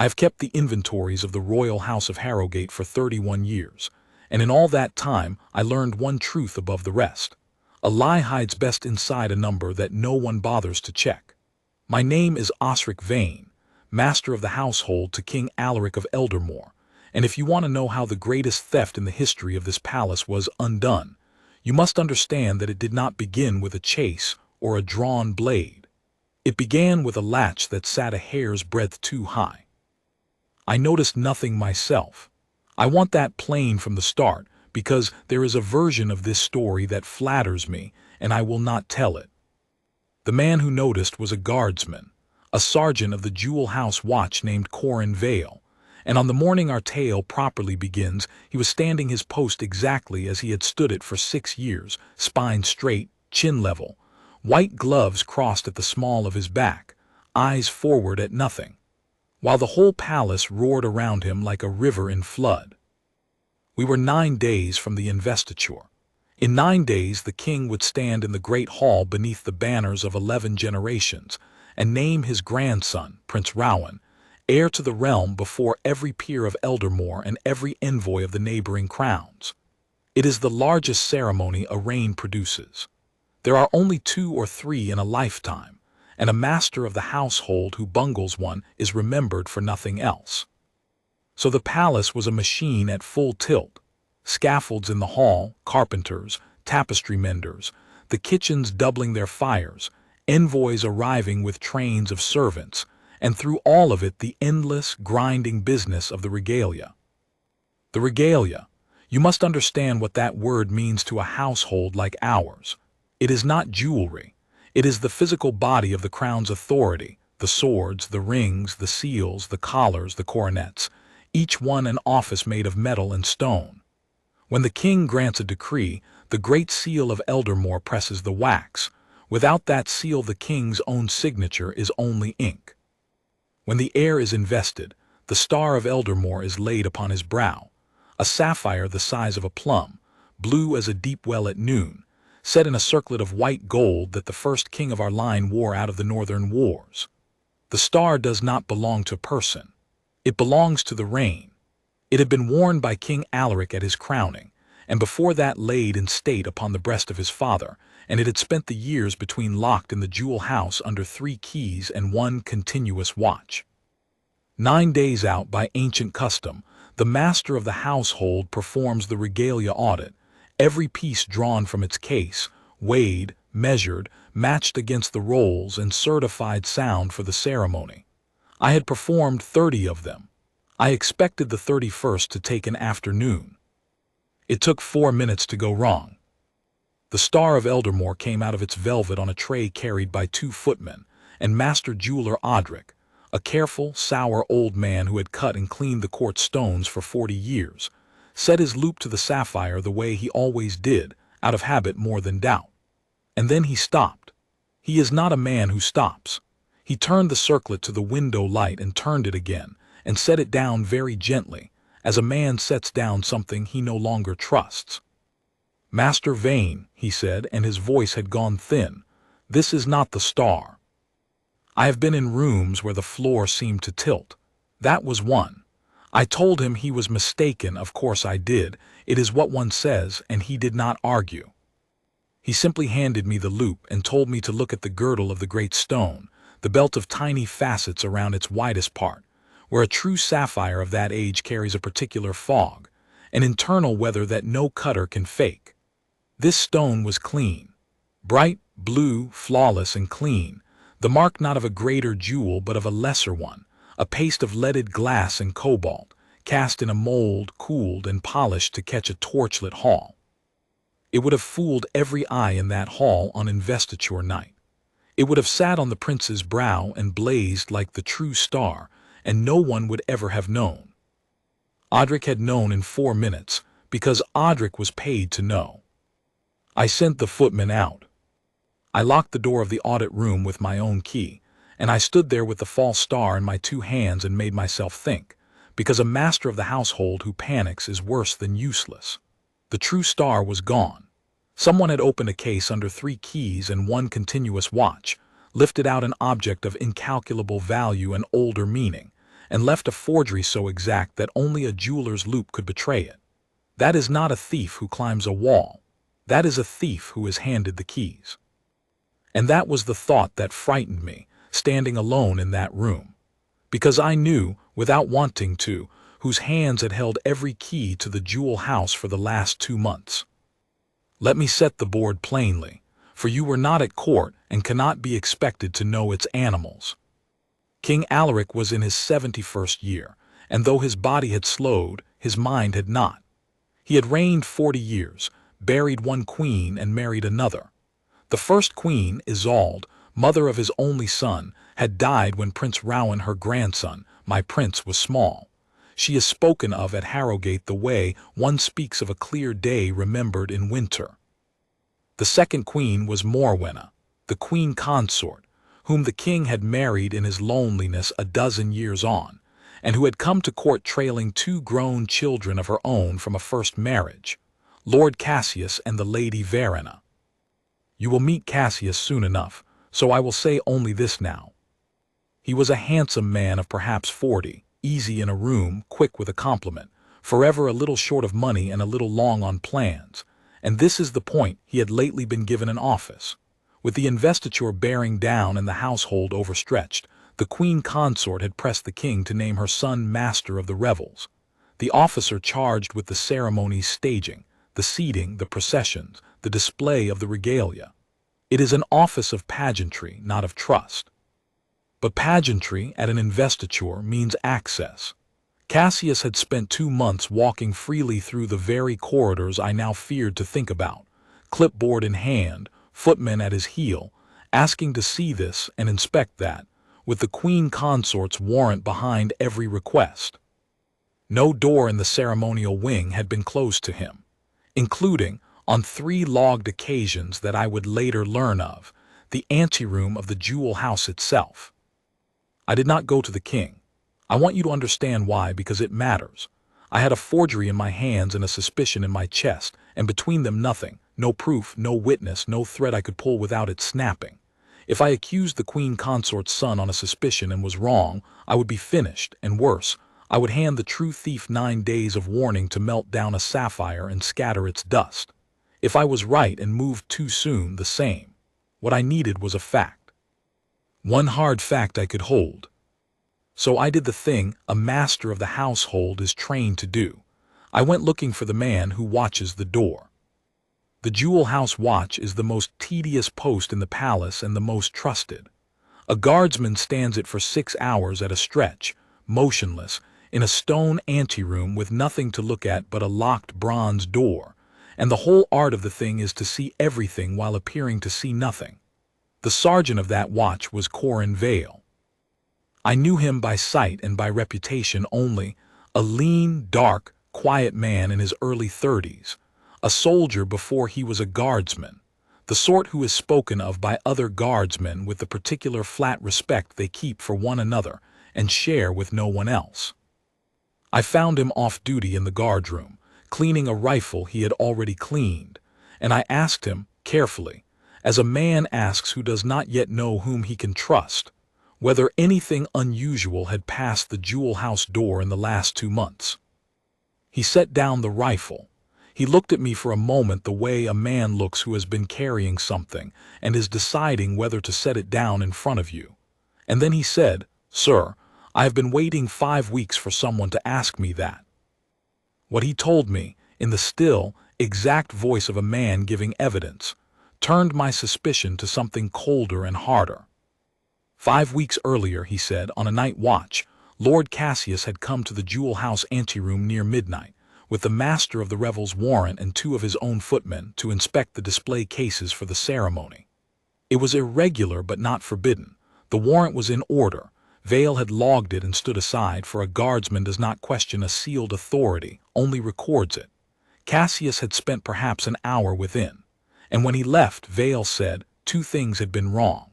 I have kept the inventories of the royal house of Harrogate for 31 years, and in all that time I learned one truth above the rest. A lie hides best inside a number that no one bothers to check. My name is Osric Vane, master of the household to King Alaric of Eldermoor, and if you want to know how the greatest theft in the history of this palace was undone, you must understand that it did not begin with a chase or a drawn blade. It began with a latch that sat a hair's breadth too high. I noticed nothing myself. I want that plain from the start, because there is a version of this story that flatters me, and I will not tell it. The man who noticed was a guardsman, a sergeant of the Jewel House Watch named Corin Vayle, and on the morning our tale properly begins, he was standing his post exactly as he had stood it for 6 years, spine straight, chin level, white gloves crossed at the small of his back, eyes forward at nothing, while the whole palace roared around him like a river in flood. We were 9 days from the investiture. In 9 days the king would stand in the great hall beneath the banners of 11 generations, and name his grandson, Prince Rowan, heir to the realm before every peer of Eldermoor and every envoy of the neighboring crowns. It is the largest ceremony a reign produces. There are only 2 or 3 in a lifetime, and a master of the household who bungles one is remembered for nothing else. So the palace was a machine at full tilt. Scaffolds in the hall, carpenters, tapestry menders, the kitchens doubling their fires, envoys arriving with trains of servants, and through all of it the endless, grinding business of the regalia. The regalia. You must understand what that word means to a household like ours. It is not jewelry. It is the physical body of the crown's authority, the swords, the rings, the seals, the collars, the coronets, each one an office made of metal and stone. When the king grants a decree, the great seal of Eldermoor presses the wax. Without that seal the king's own signature is only ink. When the heir is invested, the Star of Eldermoor is laid upon his brow, a sapphire the size of a plum, blue as a deep well at noon, set in a circlet of white gold that the first king of our line wore out of the northern wars. The star does not belong to a person. It belongs to the reign. It had been worn by King Alaric at his crowning, and before that laid in state upon the breast of his father, and it had spent the years between locked in the Jewel House under 3 keys and 1 continuous watch. 9 days out by ancient custom, the master of the household performs the regalia audit, every piece drawn from its case, weighed, measured, matched against the rolls and certified sound for the ceremony. I had performed 30 of them. I expected the 31st to take an afternoon. It took 4 minutes to go wrong. The Star of Eldermoor came out of its velvet on a tray carried by 2 footmen, and Master Jeweler Osric, a careful, sour old man who had cut and cleaned the court stones for 40 years, set his loop to the sapphire the way he always did, out of habit more than doubt. And then he stopped. He is not a man who stops. He turned the circlet to the window light and turned it again, and set it down very gently, as a man sets down something he no longer trusts. "Master Vane," he said, and his voice had gone thin, "this is not the star. I have been in rooms where the floor seemed to tilt. That was one. I told him he was mistaken, of course I did. It is what one says, and he did not argue. He simply handed me the loop and told me to look at the girdle of the great stone, the belt of tiny facets around its widest part, where a true sapphire of that age carries a particular fog, an internal weather that no cutter can fake. This stone was clean, bright, blue, flawless and clean, the mark not of a greater jewel but of a lesser one, a paste of leaded glass and cobalt, cast in a mold, cooled and polished to catch a torchlit hall. It would have fooled every eye in that hall on investiture night. It would have sat on the prince's brow and blazed like the true star, and no one would ever have known. Osric had known in 4 minutes, because Osric was paid to know. I sent the footman out. I locked the door of the audit room with my own key, and I stood there with the false star in my 2 hands and made myself think, because a master of the household who panics is worse than useless. The true star was gone. Someone had opened a case under 3 keys and 1 continuous watch, lifted out an object of incalculable value and older meaning, and left a forgery so exact that only a jeweler's loupe could betray it. That is not a thief who climbs a wall. That is a thief who is handed the keys. And that was the thought that frightened me, standing alone in that room. Because I knew, without wanting to, whose hands had held every key to the jewel house for the last 2 months. Let me set the board plainly, for you were not at court and cannot be expected to know its animals. King Alaric was in his 71st year, and though his body had slowed, his mind had not. He had reigned 40 years, buried one queen and married another. The first queen, Isolde, mother of his only son, had died when Prince Rowan, her grandson, my prince, was small. She is spoken of at Harrogate the way one speaks of a clear day remembered in winter. The second queen was Morwenna, the Queen Consort, whom the king had married in his loneliness a dozen years on, and who had come to court trailing 2 grown children of her own from a first marriage, Lord Cassius and the Lady Verena. You will meet Cassius soon enough, so I will say only this now. He was a handsome man of perhaps 40, easy in a room, quick with a compliment, forever a little short of money and a little long on plans, and this is the point: he had lately been given an office. With the investiture bearing down and the household overstretched, the Queen Consort had pressed the king to name her son master of the revels, the officer charged with the ceremonies staging, the seating, the processions, the display of the regalia. It is an office of pageantry, not of trust. But pageantry at an investiture means access. Cassius had spent 2 months walking freely through the very corridors I now feared to think about, clipboard in hand, footmen at his heel, asking to see this and inspect that, with the Queen Consort's warrant behind every request. No door in the ceremonial wing had been closed to him, including, on 3 logged occasions that I would later learn of, the anteroom of the jewel house itself. I did not go to the king. I want you to understand why, because it matters. I had a forgery in my hands and a suspicion in my chest, and between them nothing, no proof, no witness, no thread I could pull without it snapping. If I accused the Queen Consort's son on a suspicion and was wrong, I would be finished, and worse, I would hand the true thief 9 days of warning to melt down a sapphire and scatter its dust. If I was right and moved too soon, the same. What I needed was a fact. One hard fact I could hold. So I did the thing a master of the household is trained to do. I went looking for the man who watches the door. The jewel house watch is the most tedious post in the palace and the most trusted. A guardsman stands it for 6 hours at a stretch, motionless, in a stone anteroom with nothing to look at but a locked bronze door, and the whole art of the thing is to see everything while appearing to see nothing. The sergeant of that watch was Corin Vayle. I knew him by sight and by reputation only, a lean, dark, quiet man in his early 30s, a soldier before he was a guardsman, the sort who is spoken of by other guardsmen with the particular flat respect they keep for one another and share with no one else. I found him off duty in the guardroom, cleaning a rifle he had already cleaned, and I asked him, carefully, as a man asks who does not yet know whom he can trust, whether anything unusual had passed the jewel house door in the last 2 months. He set down the rifle. He looked at me for a moment the way a man looks who has been carrying something and is deciding whether to set it down in front of you. And then he said, "Sir, I have been waiting 5 weeks for someone to ask me that." What he told me, in the still, exact voice of a man giving evidence, turned my suspicion to something colder and harder. 5 weeks earlier, he said, on a night watch, Lord Cassius had come to the jewel house anteroom near midnight, with the master of the revel's warrant and 2 of his own footmen to inspect the display cases for the ceremony. It was irregular but not forbidden. The warrant was in order. Vayle had logged it and stood aside, for a guardsman does not question a sealed authority, only records it. Cassius had spent perhaps an hour within, and when he left, Vayle said 2 things had been wrong.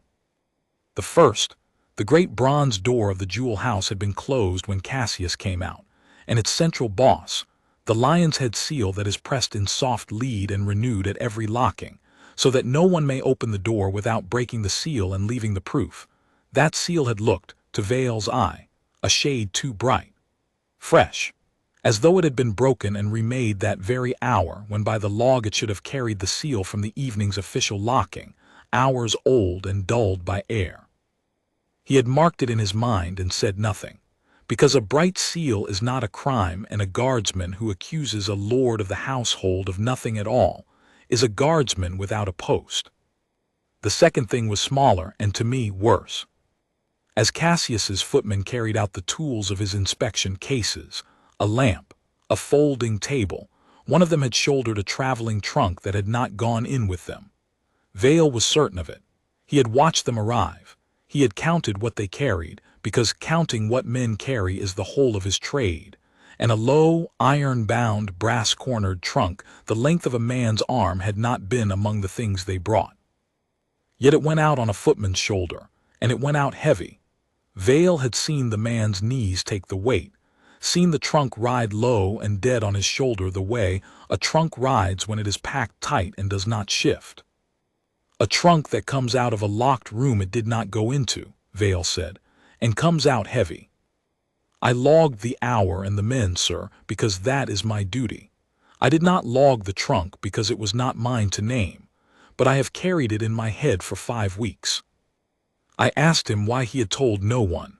The first, the great bronze door of the jewel house had been closed when Cassius came out, and its central boss, the lion's head seal that is pressed in soft lead and renewed at every locking, so that no one may open the door without breaking the seal and leaving the proof, that seal had looked, to Vayle's eye, a shade too bright. Fresh, as though it had been broken and remade that very hour when by the log it should have carried the seal from the evening's official locking, hours old and dulled by air. He had marked it in his mind and said nothing, because a bright seal is not a crime, and a guardsman who accuses a lord of the household of nothing at all is a guardsman without a post. The second thing was smaller and to me worse. As Cassius's footman carried out the tools of his inspection cases, a lamp, a folding table, one of them had shouldered a traveling trunk that had not gone in with them. Vayle was certain of it. He had watched them arrive. He had counted what they carried, because counting what men carry is the whole of his trade, and a low, iron-bound, brass-cornered trunk the length of a man's arm had not been among the things they brought. Yet it went out on a footman's shoulder, and it went out heavy. Vayle had seen the man's knees take the weight, seen the trunk ride low and dead on his shoulder the way a trunk rides when it is packed tight and does not shift. A trunk that comes out of a locked room it did not go into, Vayle said, and comes out heavy. I logged the hour and the men, sir, because that is my duty. I did not log the trunk because it was not mine to name, but I have carried it in my head for 5 weeks. I asked him why he had told no one.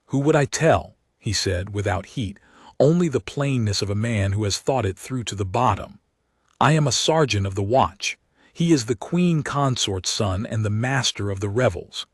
Who would I tell? He said, without heat, only the plainness of a man who has thought it through to the bottom. I am a sergeant of the watch. He is the Queen Consort's son and the master of the revels.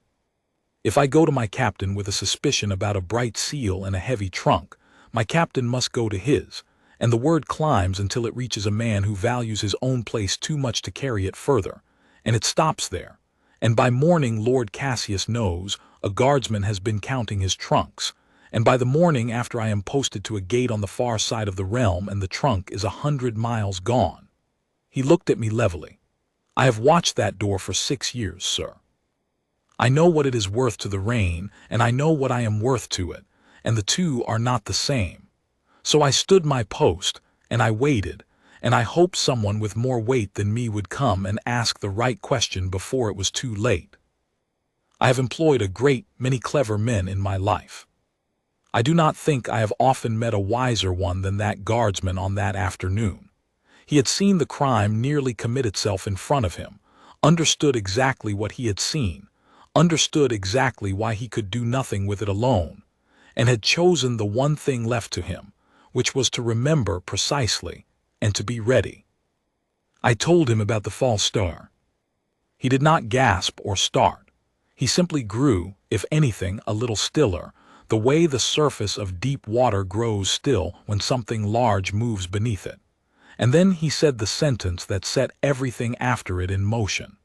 If I go to my captain with a suspicion about a bright seal and a heavy trunk, my captain must go to his, and the word climbs until it reaches a man who values his own place too much to carry it further, and it stops there, and by morning Lord Cassius knows a guardsman has been counting his trunks, and by the morning after I am posted to a gate on the far side of the realm and the trunk is 100 miles gone. He looked at me levelly. I have watched that door for 6 years, sir. I know what it is worth to the rain, and I know what I am worth to it, and the two are not the same. So I stood my post, and I waited, and I hoped someone with more weight than me would come and ask the right question before it was too late. I have employed a great many clever men in my life. I do not think I have often met a wiser one than that guardsman on that afternoon. He had seen the crime nearly commit itself in front of him, understood exactly what he had seen, understood exactly why he could do nothing with it alone, and had chosen the one thing left to him, which was to remember precisely and to be ready. I told him about the false star. He did not gasp or start. He simply grew, if anything, a little stiller, the way the surface of deep water grows still when something large moves beneath it. And then he said the sentence that set everything after it in motion.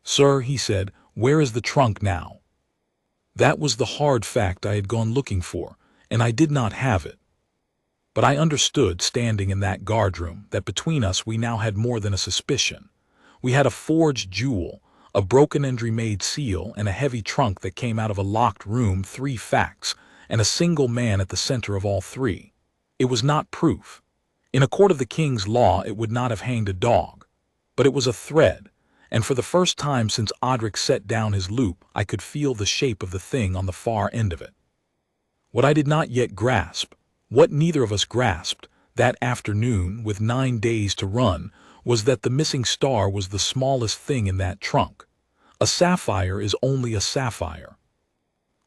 "Sir," he said, "where is the trunk now?" That was the hard fact I had gone looking for, and I did not have it. But I understood, standing in that guardroom, that between us we now had more than a suspicion. We had a forged jewel, a broken and remade seal, and a heavy trunk that came out of a locked room, 3 facts, and a single man at the center of all 3. It was not proof. In a court of the king's law it would not have hanged a dog. But it was a thread, and for the first time since Osric set down his loop I could feel the shape of the thing on the far end of it. What I did not yet grasp, what neither of us grasped, that afternoon, with 9 days to run, was that the missing star was the smallest thing in that trunk. A sapphire is only a sapphire.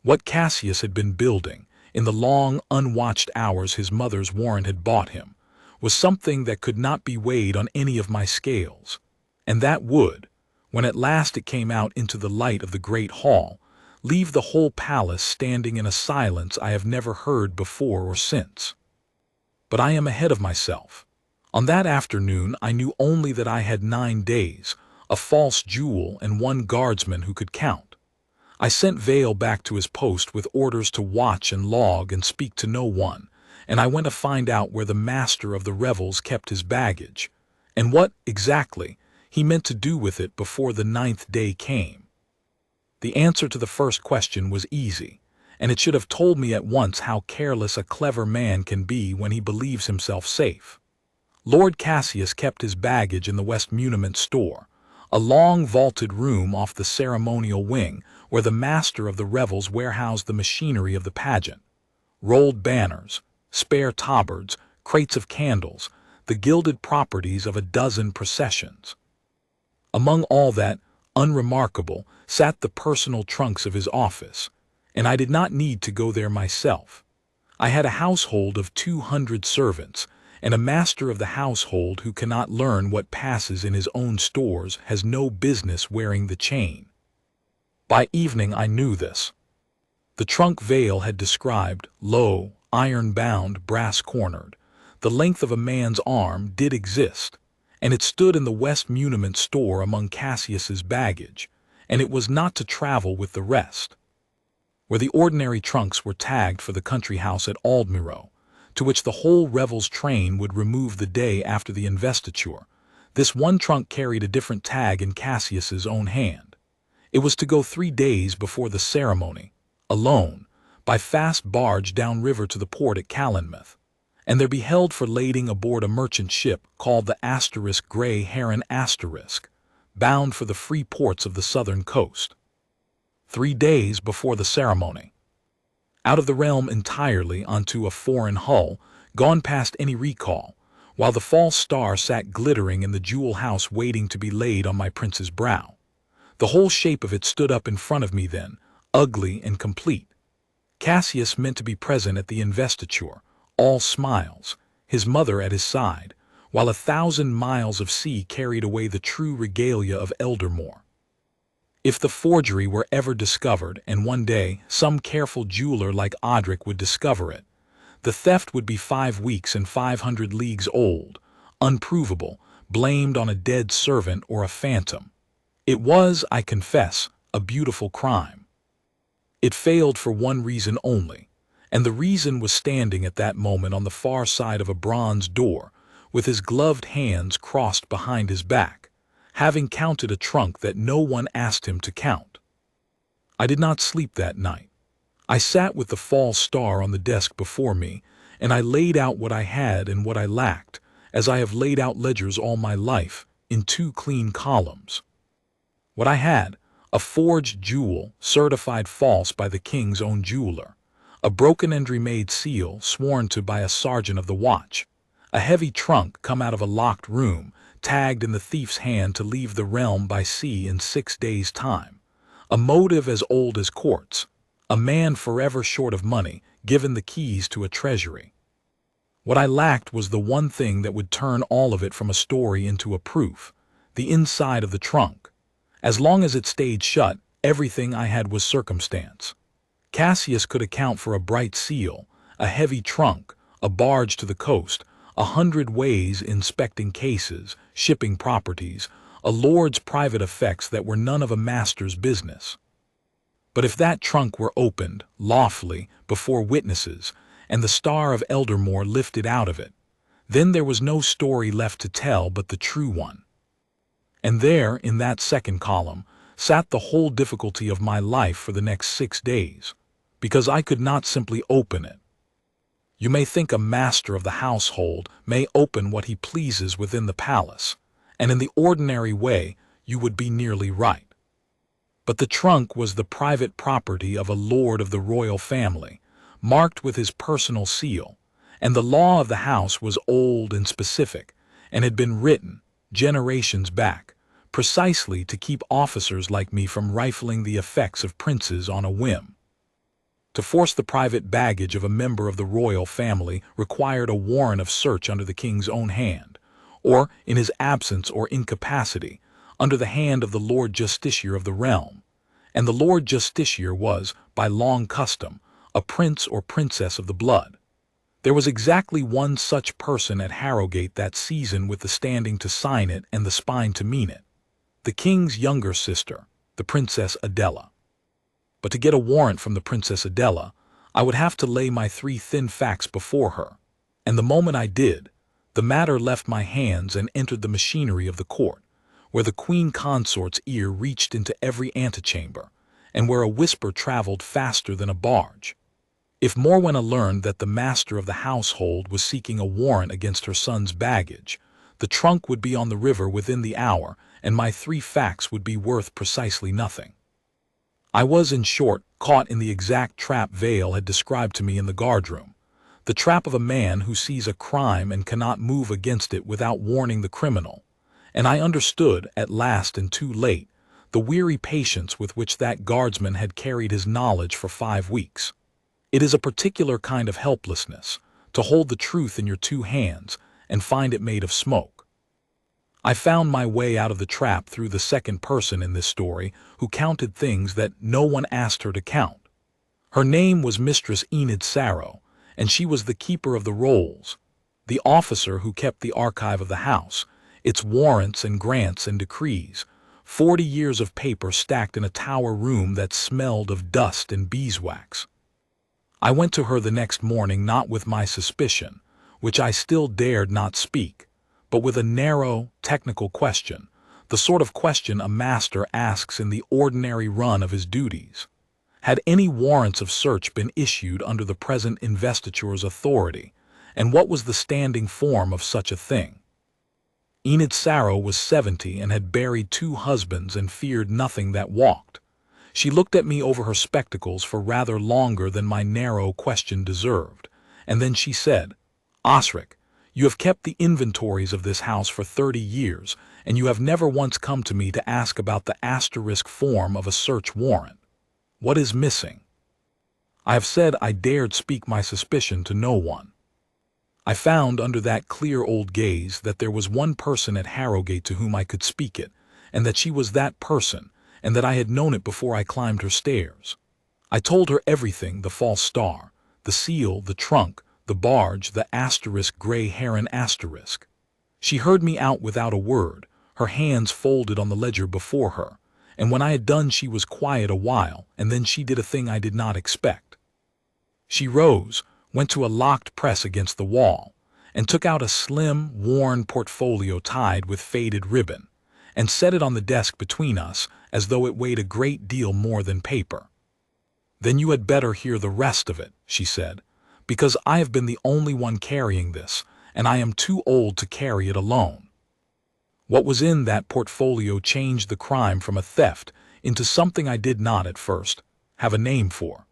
What Cassius had been building, in the long, unwatched hours his mother's warrant had bought him, was something that could not be weighed on any of my scales, and that would, when at last it came out into the light of the great hall, leave the whole palace standing in a silence I have never heard before or since. But I am ahead of myself. On that afternoon I knew only that I had 9 days, a false jewel, and 1 guardsman who could count. I sent Vayle back to his post with orders to watch and log and speak to no one, and I went to find out where the master of the revels kept his baggage, and what, exactly, he meant to do with it before the 9th day came. The answer to the first question was easy, and it should have told me at once how careless a clever man can be when he believes himself safe. Lord Cassius kept his baggage in the West Muniment store, a long vaulted room off the ceremonial wing where the master of the revels warehoused the machinery of the pageant. Rolled banners, spare tabards, crates of candles, the gilded properties of a dozen processions. Among all that, unremarkable, sat the personal trunks of his office, and I did not need to go there myself. I had a household of 200 servants, and a master of the household who cannot learn what passes in his own stores has no business wearing the chain. By evening I knew this. The trunk Vayle had described, low, iron-bound, brass-cornered, the length of a man's arm, did exist, and it stood in the West Muniment store among Cassius's baggage, and it was not to travel with the rest. Where the ordinary trunks were tagged for the country house at Eldermoor, to which the whole revel's train would remove the day after the investiture, this one trunk carried a different tag in Cassius's own hand. It was to go 3 days before the ceremony, alone, by fast barge downriver to the port at Calenmouth, and there be held for lading aboard a merchant ship called the Grey Heron bound for the free ports of the southern coast. 3 days before the ceremony. Out of the realm entirely onto a foreign hull, gone past any recall, while the false star sat glittering in the jewel house waiting to be laid on my prince's brow. The whole shape of it stood up in front of me then, ugly and complete. Cassius meant to be present at the investiture, all smiles, his mother at his side, while 1,000 miles of sea carried away the true regalia of Eldermoor. If the forgery were ever discovered, and one day some careful jeweler like Osric would discover it, the theft would be 5 weeks and 500 leagues old, unprovable, blamed on a dead servant or a phantom. It was, I confess, a beautiful crime. It failed for one reason only, and the reason was standing at that moment on the far side of a bronze door, with his gloved hands crossed behind his back, having counted a trunk that no one asked him to count. I did not sleep that night. I sat with the false star on the desk before me, and I laid out what I had and what I lacked, as I have laid out ledgers all my life, in 2 clean columns. What I had: a forged jewel, certified false by the king's own jeweler, a broken and remade seal sworn to by a sergeant of the watch, a heavy trunk come out of a locked room, tagged in the thief's hand to leave the realm by sea in 6 days' time, a motive as old as courts, a man forever short of money, given the keys to a treasury. What I lacked was the one thing that would turn all of it from a story into a proof: the inside of the trunk. As long as it stayed shut, everything I had was circumstance. Cassius could account for a bright seal, a heavy trunk, a barge to the coast, 100 ways inspecting cases, shipping properties, a lord's private effects that were none of a master's business. But if that trunk were opened, lawfully, before witnesses, and the Star of Eldermoor lifted out of it, then there was no story left to tell but the true one. And there, in that second column, sat the whole difficulty of my life for the next 6 days, because I could not simply open it. You may think a master of the household may open what he pleases within the palace, and in the ordinary way you would be nearly right. But the trunk was the private property of a lord of the royal family, marked with his personal seal, and the law of the house was old and specific, and had been written, generations back, precisely to keep officers like me from rifling the effects of princes on a whim. To force the private baggage of a member of the royal family required a warrant of search under the king's own hand, or, in his absence or incapacity, under the hand of the Lord Justiciar of the realm, and the Lord Justiciar was, by long custom, a prince or princess of the blood. There was exactly one such person at Harrogate that season, with the standing to sign it and the spine to mean it: the king's younger sister, the Princess Adela. But to get a warrant from the Princess Adela, I would have to lay my 3 thin facts before her, and the moment I did, the matter left my hands and entered the machinery of the court, where the Queen Consort's ear reached into every antechamber, and where a whisper traveled faster than a barge. If Morwenna learned that the master of the household was seeking a warrant against her son's baggage, the trunk would be on the river within the hour, and my 3 facts would be worth precisely nothing. I was, in short, caught in the exact trap Vayle had described to me in the guardroom. The trap of a man who sees a crime and cannot move against it without warning the criminal. And I understood, at last and too late, the weary patience with which that guardsman had carried his knowledge for 5 weeks. It is a particular kind of helplessness, to hold the truth in your 2 hands and find it made of smoke. I found my way out of the trap through the second person in this story who counted things that no one asked her to count. Her name was Mistress Enid Sarrow, and she was the keeper of the rolls, the officer who kept the archive of the house, its warrants and grants and decrees, 40 years of paper stacked in a tower room that smelled of dust and beeswax. I went to her the next morning not with my suspicion, which I still dared not speak, but with a narrow, technical question, the sort of question a master asks in the ordinary run of his duties. Had any warrants of search been issued under the present investiture's authority, and what was the standing form of such a thing? Enid Sarrow was 70 and had buried 2 husbands and feared nothing that walked. She looked at me over her spectacles for rather longer than my narrow question deserved, and then she said, "Osric, you have kept the inventories of this house for 30 years, and you have never once come to me to ask about the asterisk form of a search warrant. What is missing?" I have said I dared speak my suspicion to no one. I found under that clear old gaze that there was one person at Harrogate to whom I could speak it, and that she was that person, and that I had known it before I climbed her stairs. I told her everything: the false star, the seal, the trunk, the barge, the asterisk gray heron asterisk. She heard me out without a word, her hands folded on the ledger before her, and when I had done she was quiet a while, and then she did a thing I did not expect. She rose, went to a locked press against the wall, and took out a slim, worn portfolio tied with faded ribbon, and set it on the desk between us as though it weighed a great deal more than paper. "Then you had better hear the rest of it," she said, "because I have been the only one carrying this, and I am too old to carry it alone." What was in that portfolio changed the crime from a theft into something I did not, at first, have a name for.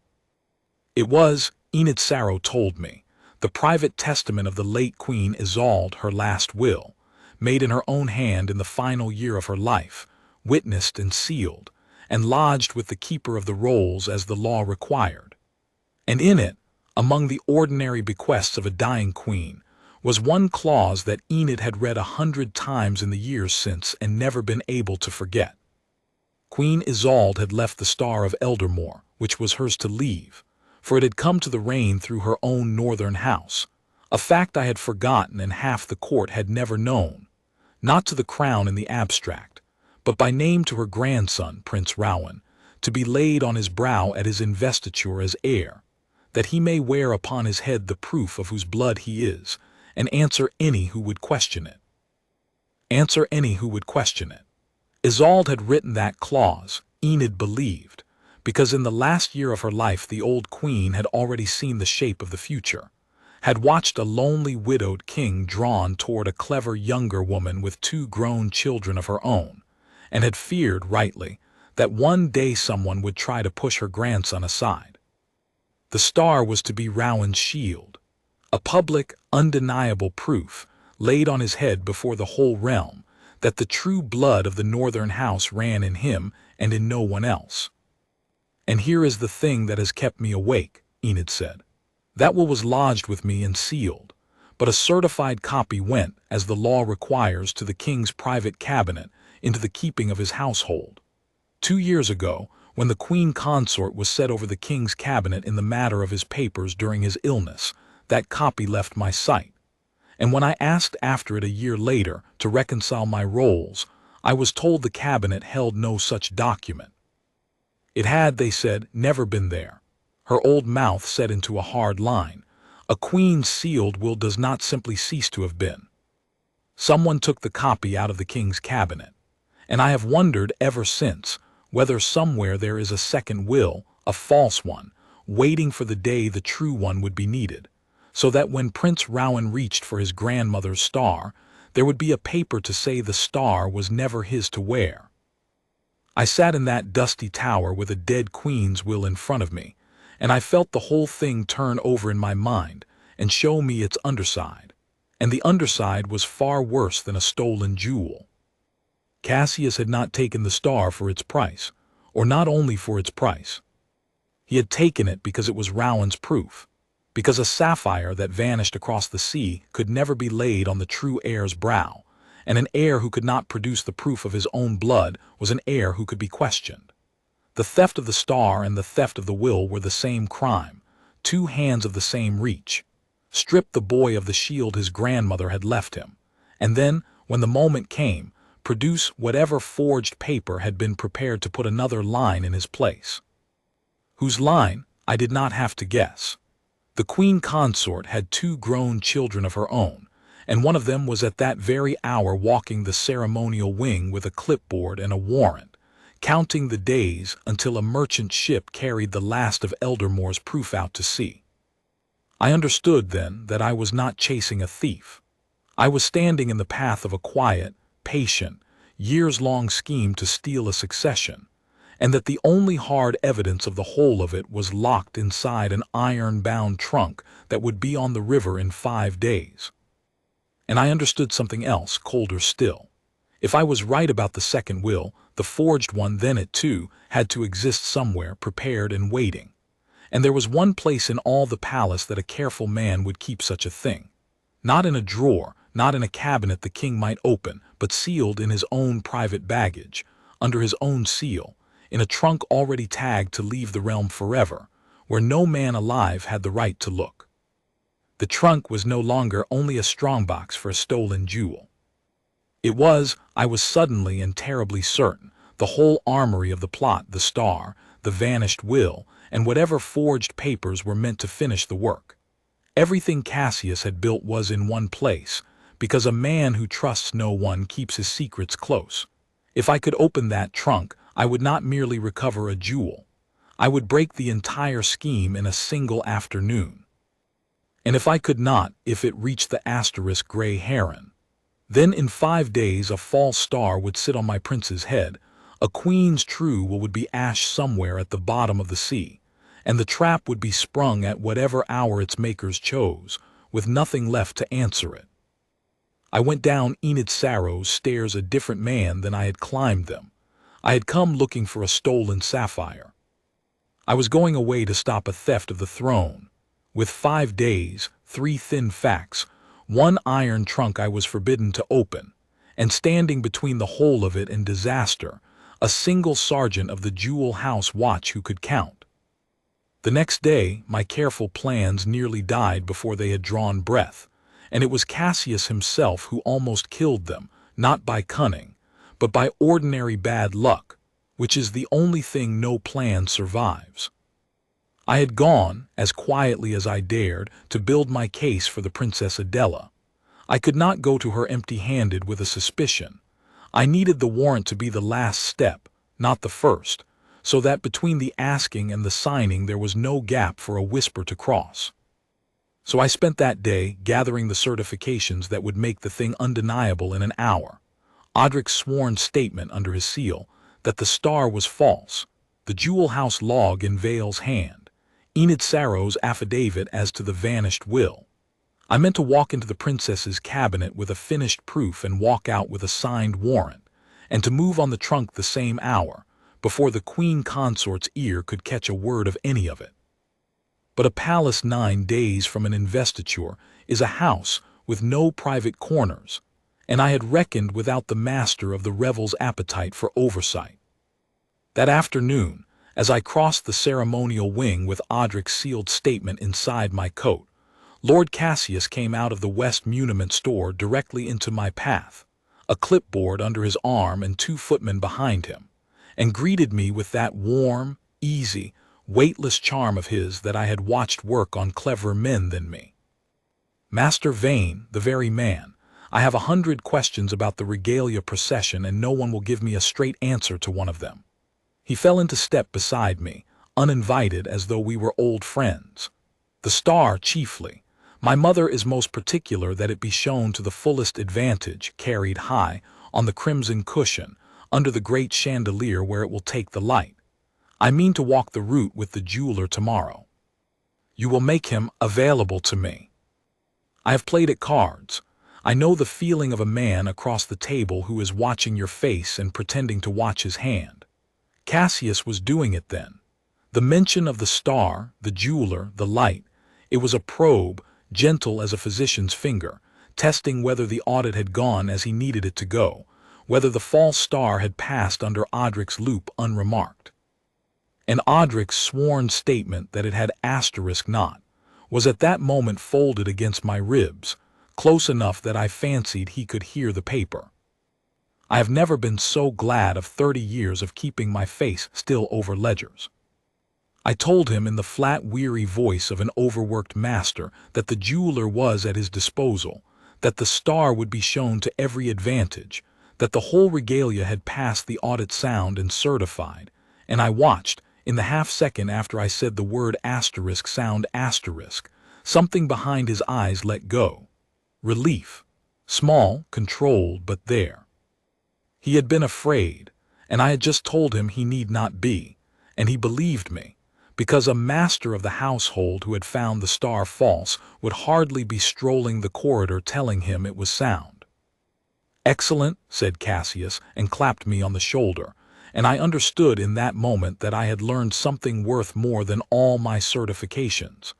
It was, Enid Sarrow told me, the private testament of the late Queen Isolde, her last will, made in her own hand in the final year of her life, witnessed and sealed, and lodged with the keeper of the rolls as the law required. And in it, among the ordinary bequests of a dying queen, was one clause that Enid had read 100 times in the years since and never been able to forget. Queen Isolde had left the Star of Eldermoor, which was hers to leave, for it had come to the reign through her own northern house, a fact I had forgotten and half the court had never known, not to the crown in the abstract, but by name to her grandson, Prince Rowan, to be laid on his brow at his investiture as heir, that he may wear upon his head the proof of whose blood he is, and answer any who would question it. Answer any who would question it. Isolde had written that clause, Enid believed, because in the last year of her life the old queen had already seen the shape of the future, had watched a lonely widowed king drawn toward a clever younger woman with 2 grown children of her own, and had feared, rightly, that one day someone would try to push her grandson aside. The star was to be Rowan's shield, a public, undeniable proof, laid on his head before the whole realm, that the true blood of the northern house ran in him and in no one else. "And here is the thing that has kept me awake," Enid said. "That will was lodged with me and sealed, but a certified copy went, as the law requires, to the king's private cabinet, into the keeping of his household. 2 years ago, when the Queen Consort was set over the king's cabinet in the matter of his papers during his illness, that copy left my sight, and when I asked after it a year later to reconcile my rolls, I was told the cabinet held no such document. It had, they said, never been there. Her old mouth set into a hard line. A queen's sealed will does not simply cease to have been. Someone took the copy out of the king's cabinet, and I have wondered ever since whether somewhere there is a second will, a false one, waiting for the day the true one would be needed, so that when Prince Rowan reached for his grandmother's star, there would be a paper to say the star was never his to wear. I sat in that dusty tower with a dead queen's will in front of me, and I felt the whole thing turn over in my mind and show me its underside. And the underside was far worse than a stolen jewel. Cassius had not taken the star for its price, or not only for its price. He had taken it because it was Rowan's proof, because a sapphire that vanished across the sea could never be laid on the true heir's brow, and an heir who could not produce the proof of his own blood was an heir who could be questioned. The theft of the star and the theft of the will were the same crime, two hands of the same reach. Strip the boy of the shield his grandmother had left him, and then, when the moment came, produce whatever forged paper had been prepared to put another line in his place. Whose line, I did not have to guess. The Queen Consort had two grown children of her own, and one of them was at that very hour walking the ceremonial wing with a clipboard and a warrant, counting the days until a merchant ship carried the last of Eldermoor's proof out to sea. I understood then that I was not chasing a thief. I was standing in the path of a quiet, patient, years-long scheme to steal a succession, and that the only hard evidence of the whole of it was locked inside an iron-bound trunk that would be on the river in 5 days. And I understood something else, colder still. If I was right about the second will, the forged one then it too had to exist somewhere, prepared and waiting. And there was one place in all the palace that a careful man would keep such a thing. Not in a drawer, not in a cabinet the king might open, but sealed in his own private baggage, under his own seal, in a trunk already tagged to leave the realm forever, where no man alive had the right to look. The trunk was no longer only a strongbox for a stolen jewel. It was, I was suddenly and terribly certain, the whole armory of the plot, the star, the vanished will, and whatever forged papers were meant to finish the work. Everything Cassius had built was in one place, because a man who trusts no one keeps his secrets close. If I could open that trunk, I would not merely recover a jewel. I would break the entire scheme in a single afternoon. And if I could not, if it reached the asterisk gray heron, then in 5 days a false star would sit on my prince's head, a queen's true will would be ash somewhere at the bottom of the sea, and the trap would be sprung at whatever hour its makers chose, with nothing left to answer it. I went down Enid Sarrow's stairs a different man than I had climbed them. I had come looking for a stolen sapphire. I was going away to stop a theft of the throne. With 5 days, 3 thin facts, 1 iron trunk I was forbidden to open, and standing between the whole of it and disaster, a single sergeant of the Jewel House Watch who could count. The next day, my careful plans nearly died before they had drawn breath, and it was Cassius himself who almost killed them, not by cunning, but by ordinary bad luck, which is the only thing no plan survives. I had gone, as quietly as I dared, to build my case for the Princess Adela. I could not go to her empty-handed with a suspicion. I needed the warrant to be the last step, not the first, so that between the asking and the signing there was no gap for a whisper to cross. So I spent that day gathering the certifications that would make the thing undeniable in an hour. Osric's sworn statement under his seal that the star was false, the Jewel House log in Vayle's hand, Enid Sarrow's affidavit as to the vanished will. I meant to walk into the princess's cabinet with a finished proof and walk out with a signed warrant, and to move on the trunk the same hour, before the Queen Consort's ear could catch a word of any of it. But a palace 9 days from an investiture is a house with no private corners, and I had reckoned without the master of the revel's appetite for oversight. That afternoon, as I crossed the ceremonial wing with Osric's sealed statement inside my coat, Lord Cassius came out of the West Muniment store directly into my path, a clipboard under his arm and 2 footmen behind him, and greeted me with that warm, easy, weightless charm of his that I had watched work on cleverer men than me. Master Vane, the very man. I have 100 questions about the regalia procession and no one will give me a straight answer to one of them. He fell into step beside me, uninvited as though we were old friends. The star chiefly. My mother is most particular that it be shown to the fullest advantage, carried high, on the crimson cushion, under the great chandelier where it will take the light. I mean to walk the route with the jeweler tomorrow. You will make him available to me. I have played at cards. I know the feeling of a man across the table who is watching your face and pretending to watch his hand. Cassius was doing it then. The mention of the star, the jeweler, the light, it was a probe, gentle as a physician's finger, testing whether the audit had gone as he needed it to go, whether the false star had passed under Osric's loop unremarked. And Osric's sworn statement that it had asterisk not was at that moment folded against my ribs, close enough that I fancied he could hear the paper. I have never been so glad of 30 years of keeping my face still over ledgers. I told him in the flat, weary voice of an overworked master that the jeweler was at his disposal, that the star would be shown to every advantage, that the whole regalia had passed the audit sound and certified, and I watched, in the half-second after I said the word asterisk sound asterisk, something behind his eyes let go. Relief. Small, controlled, but there. He had been afraid, and I had just told him he need not be, and he believed me, because a master of the household who had found the star false would hardly be strolling the corridor telling him it was sound. "Excellent," said Cassius, and clapped me on the shoulder, and I understood in that moment that I had learned something worth more than all my certifications.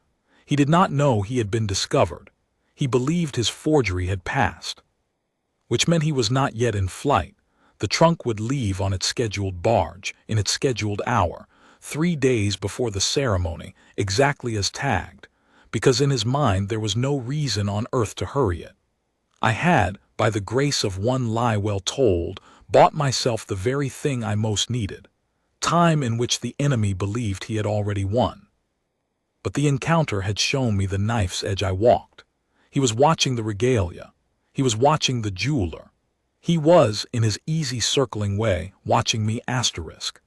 He did not know he had been discovered. He believed his forgery had passed, which meant he was not yet in flight. The trunk would leave on its scheduled barge, in its scheduled hour, 3 days before the ceremony, exactly as tagged, because in his mind there was no reason on earth to hurry it. I had, by the grace of one lie well told, bought myself the very thing I most needed, time in which the enemy believed he had already won. But the encounter had shown me the knife's edge I walked. He was watching the regalia. He was watching the jeweler. He was, in his easy circling way, watching me asterisk.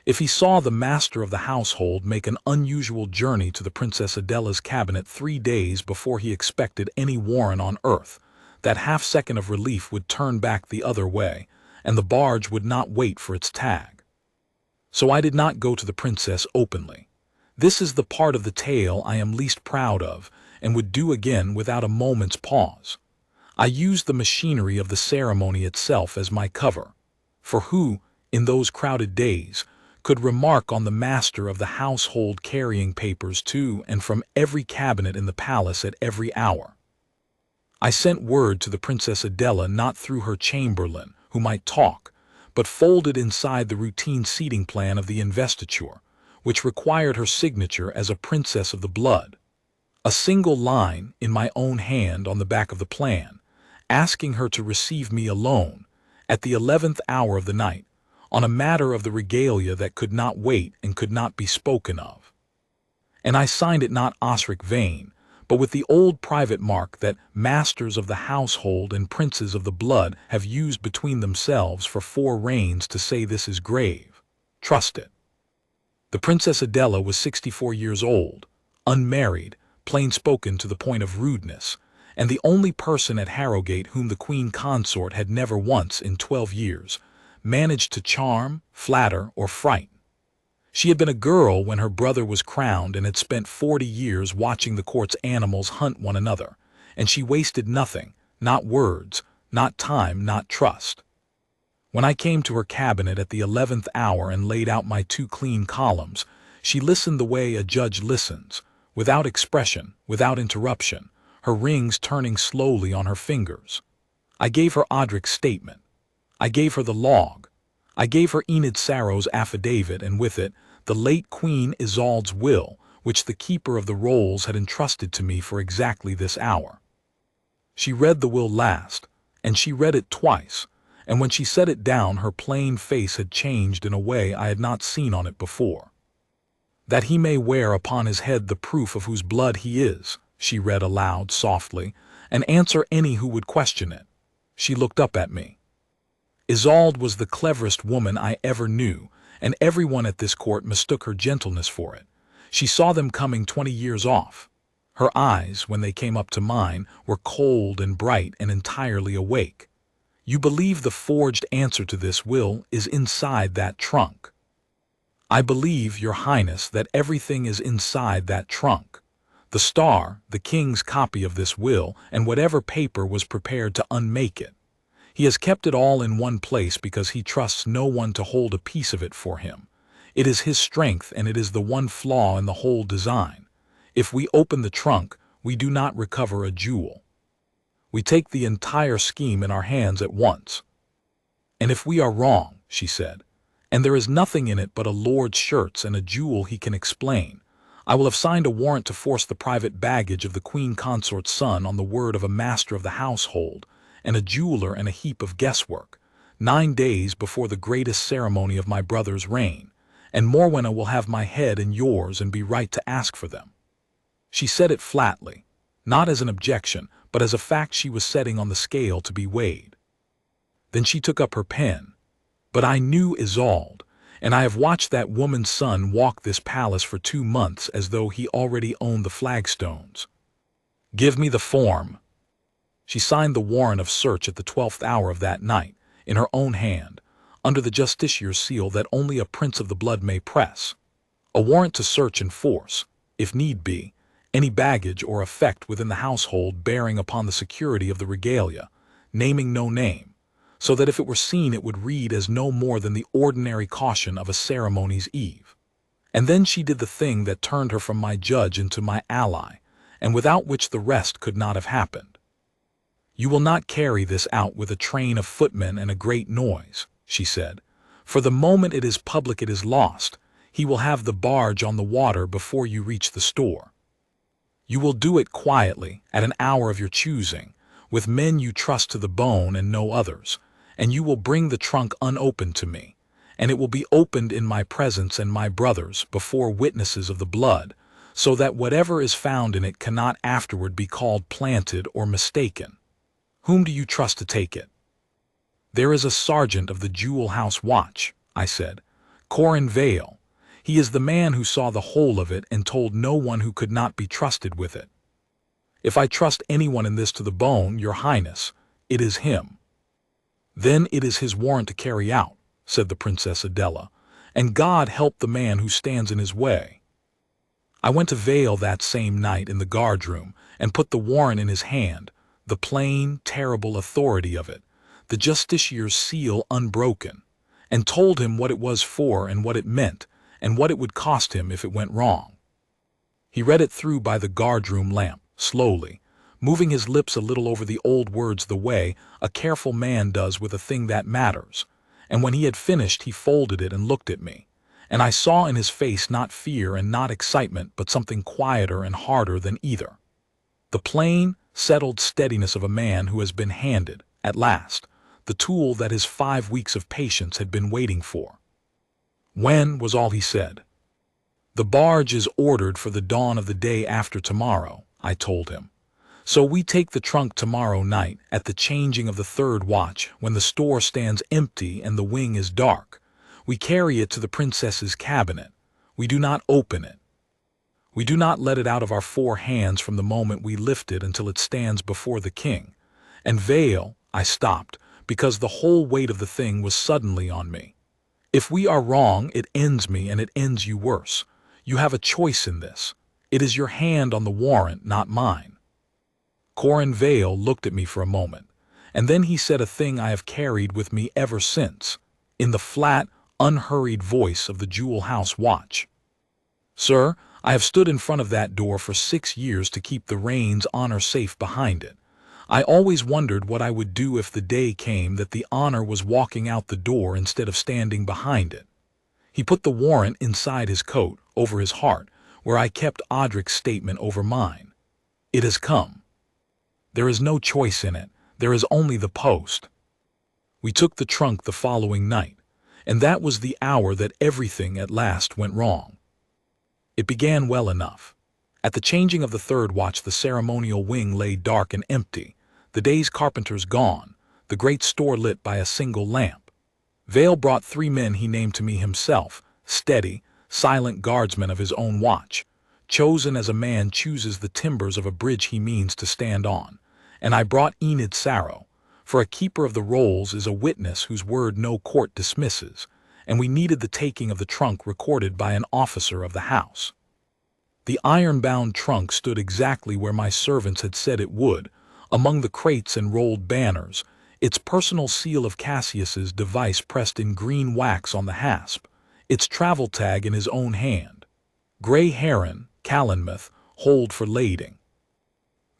If he saw the master of the household make an unusual journey to the Princess Adela's cabinet 3 days before he expected any warrant on earth, that half-second of relief would turn back the other way, and the barge would not wait for its tag. So I did not go to the princess openly. This is the part of the tale I am least proud of, and would do again without a moment's pause. I used the machinery of the ceremony itself as my cover, for who, in those crowded days, could remark on the master of the household carrying papers to and from every cabinet in the palace at every hour? I sent word to the Princess Adela not through her chamberlain, who might talk, but folded inside the routine seating plan of the investiture, which required her signature as a princess of the blood. A single line, in my own hand on the back of the plan, asking her to receive me alone, at the 11th hour of the night, on a matter of the regalia that could not wait and could not be spoken of. And I signed it not Osric Vane, but with the old private mark that masters of the household and princes of the blood have used between themselves for 4 reigns to say this is grave. Trust it. The Princess Adela was 64 years old, unmarried, plain-spoken to the point of rudeness, and the only person at Harrogate whom the Queen Consort had never once in 12 years managed to charm, flatter, or frighten. She had been a girl when her brother was crowned and had spent 40 years watching the court's animals hunt one another, and she wasted nothing, not words, not time, not trust. When I came to her cabinet at the 11th hour and laid out my 2 clean columns, she listened the way a judge listens, without expression, without interruption, her rings turning slowly on her fingers. I gave her Osric's statement. I gave her the log. I gave her Enid Sarrow's affidavit, and with it, the late Queen Isolde's will, which the keeper of the rolls had entrusted to me for exactly this hour. She read the will last, and she read it twice, and when she set it down her plain face had changed in a way I had not seen on it before. "That he may wear upon his head the proof of whose blood he is," she read aloud softly, "and answer any who would question it." She looked up at me. Isolde was the cleverest woman I ever knew, and everyone at this court mistook her gentleness for it. She saw them coming 20 years off. Her eyes, when they came up to mine, were cold and bright and entirely awake. You believe the forged answer to this will is inside that trunk. I believe, Your Highness, that everything is inside that trunk. The star, the king's copy of this will, and whatever paper was prepared to unmake it. He has kept it all in one place because he trusts no one to hold a piece of it for him. It is his strength, and it is the one flaw in the whole design. If we open the trunk, we do not recover a jewel. We take the entire scheme in our hands at once. And if we are wrong, she said, and there is nothing in it but a lord's shirts and a jewel he can explain, I will have signed a warrant to force the private baggage of the Queen Consort's son on the word of a master of the household, and a jeweler and a heap of guesswork, 9 days before the greatest ceremony of my brother's reign, and Morwenna will have my head and yours and be right to ask for them. She said it flatly, not as an objection, but as a fact she was setting on the scale to be weighed. Then she took up her pen. But I knew Isolde, and I have watched that woman's son walk this palace for 2 months as though he already owned the flagstones. Give me the form. She signed the warrant of search at the 12th hour of that night, in her own hand, under the justiciar's seal that only a prince of the blood may press. A warrant to search and force, if need be, any baggage or effect within the household bearing upon the security of the regalia, naming no name, so that if it were seen it would read as no more than the ordinary caution of a ceremony's eve. And then she did the thing that turned her from my judge into my ally, and without which the rest could not have happened. You will not carry this out with a train of footmen and a great noise, she said. For the moment it is public it is lost. He will have the barge on the water before you reach the store. You will do it quietly, at an hour of your choosing, with men you trust to the bone and no others, and you will bring the trunk unopened to me, and it will be opened in my presence and my brother's before witnesses of the blood, so that whatever is found in it cannot afterward be called planted or mistaken. Whom do you trust to take it? There is a sergeant of the Jewel House Watch, I said, Corin Vayle. He is the man who saw the whole of it and told no one who could not be trusted with it. If I trust anyone in this to the bone, Your Highness, it is him. Then it is his warrant to carry out, said the Princess Adela, and God help the man who stands in his way. I went to Vayle that same night in the guardroom and put the warrant in his hand, the plain, terrible authority of it, the justiciar's seal unbroken, and told him what it was for and what it meant, and what it would cost him if it went wrong. He read it through by the guardroom lamp, slowly, moving his lips a little over the old words the way a careful man does with a thing that matters, and when he had finished he folded it and looked at me, and I saw in his face not fear and not excitement but something quieter and harder than either. The plain, settled steadiness of a man who has been handed, at last, the tool that his 5 weeks of patience had been waiting for. When was all he said. The barge is ordered for the dawn of the day after tomorrow, I told him. So we take the trunk tomorrow night at the changing of the 3rd watch when the store stands empty and the wing is dark. We carry it to the princess's cabinet. We do not open it. We do not let it out of our 4 hands from the moment we lift it until it stands before the king. And Vayle, I stopped, because the whole weight of the thing was suddenly on me. If we are wrong, it ends me and it ends you worse. You have a choice in this. It is your hand on the warrant, not mine. Corin Vayle looked at me for a moment, and then he said a thing I have carried with me ever since, in the flat, unhurried voice of the Jewel House Watch. Sir, I have stood in front of that door for 6 years to keep the reign's honor safe behind it. I always wondered what I would do if the day came that the honor was walking out the door instead of standing behind it. He put the warrant inside his coat, over his heart, where I kept Osric's statement over mine. It has come. There is no choice in it. There is only the post. We took the trunk the following night, and that was the hour that everything at last went wrong. It began well enough. At the changing of the 3rd watch the ceremonial wing lay dark and empty, the day's carpenters gone, the great store lit by a single lamp. Vayle brought 3 men he named to me himself, steady, silent guardsmen of his own watch, chosen as a man chooses the timbers of a bridge he means to stand on, and I brought Enid Sarrow, for a keeper of the rolls is a witness whose word no court dismisses, and we needed the taking of the trunk recorded by an officer of the house. The iron-bound trunk stood exactly where my servants had said it would, among the crates and rolled banners, its personal seal of Cassius's device pressed in green wax on the hasp, its travel tag in his own hand. Grey Heron, Calanmouth, hold for lading.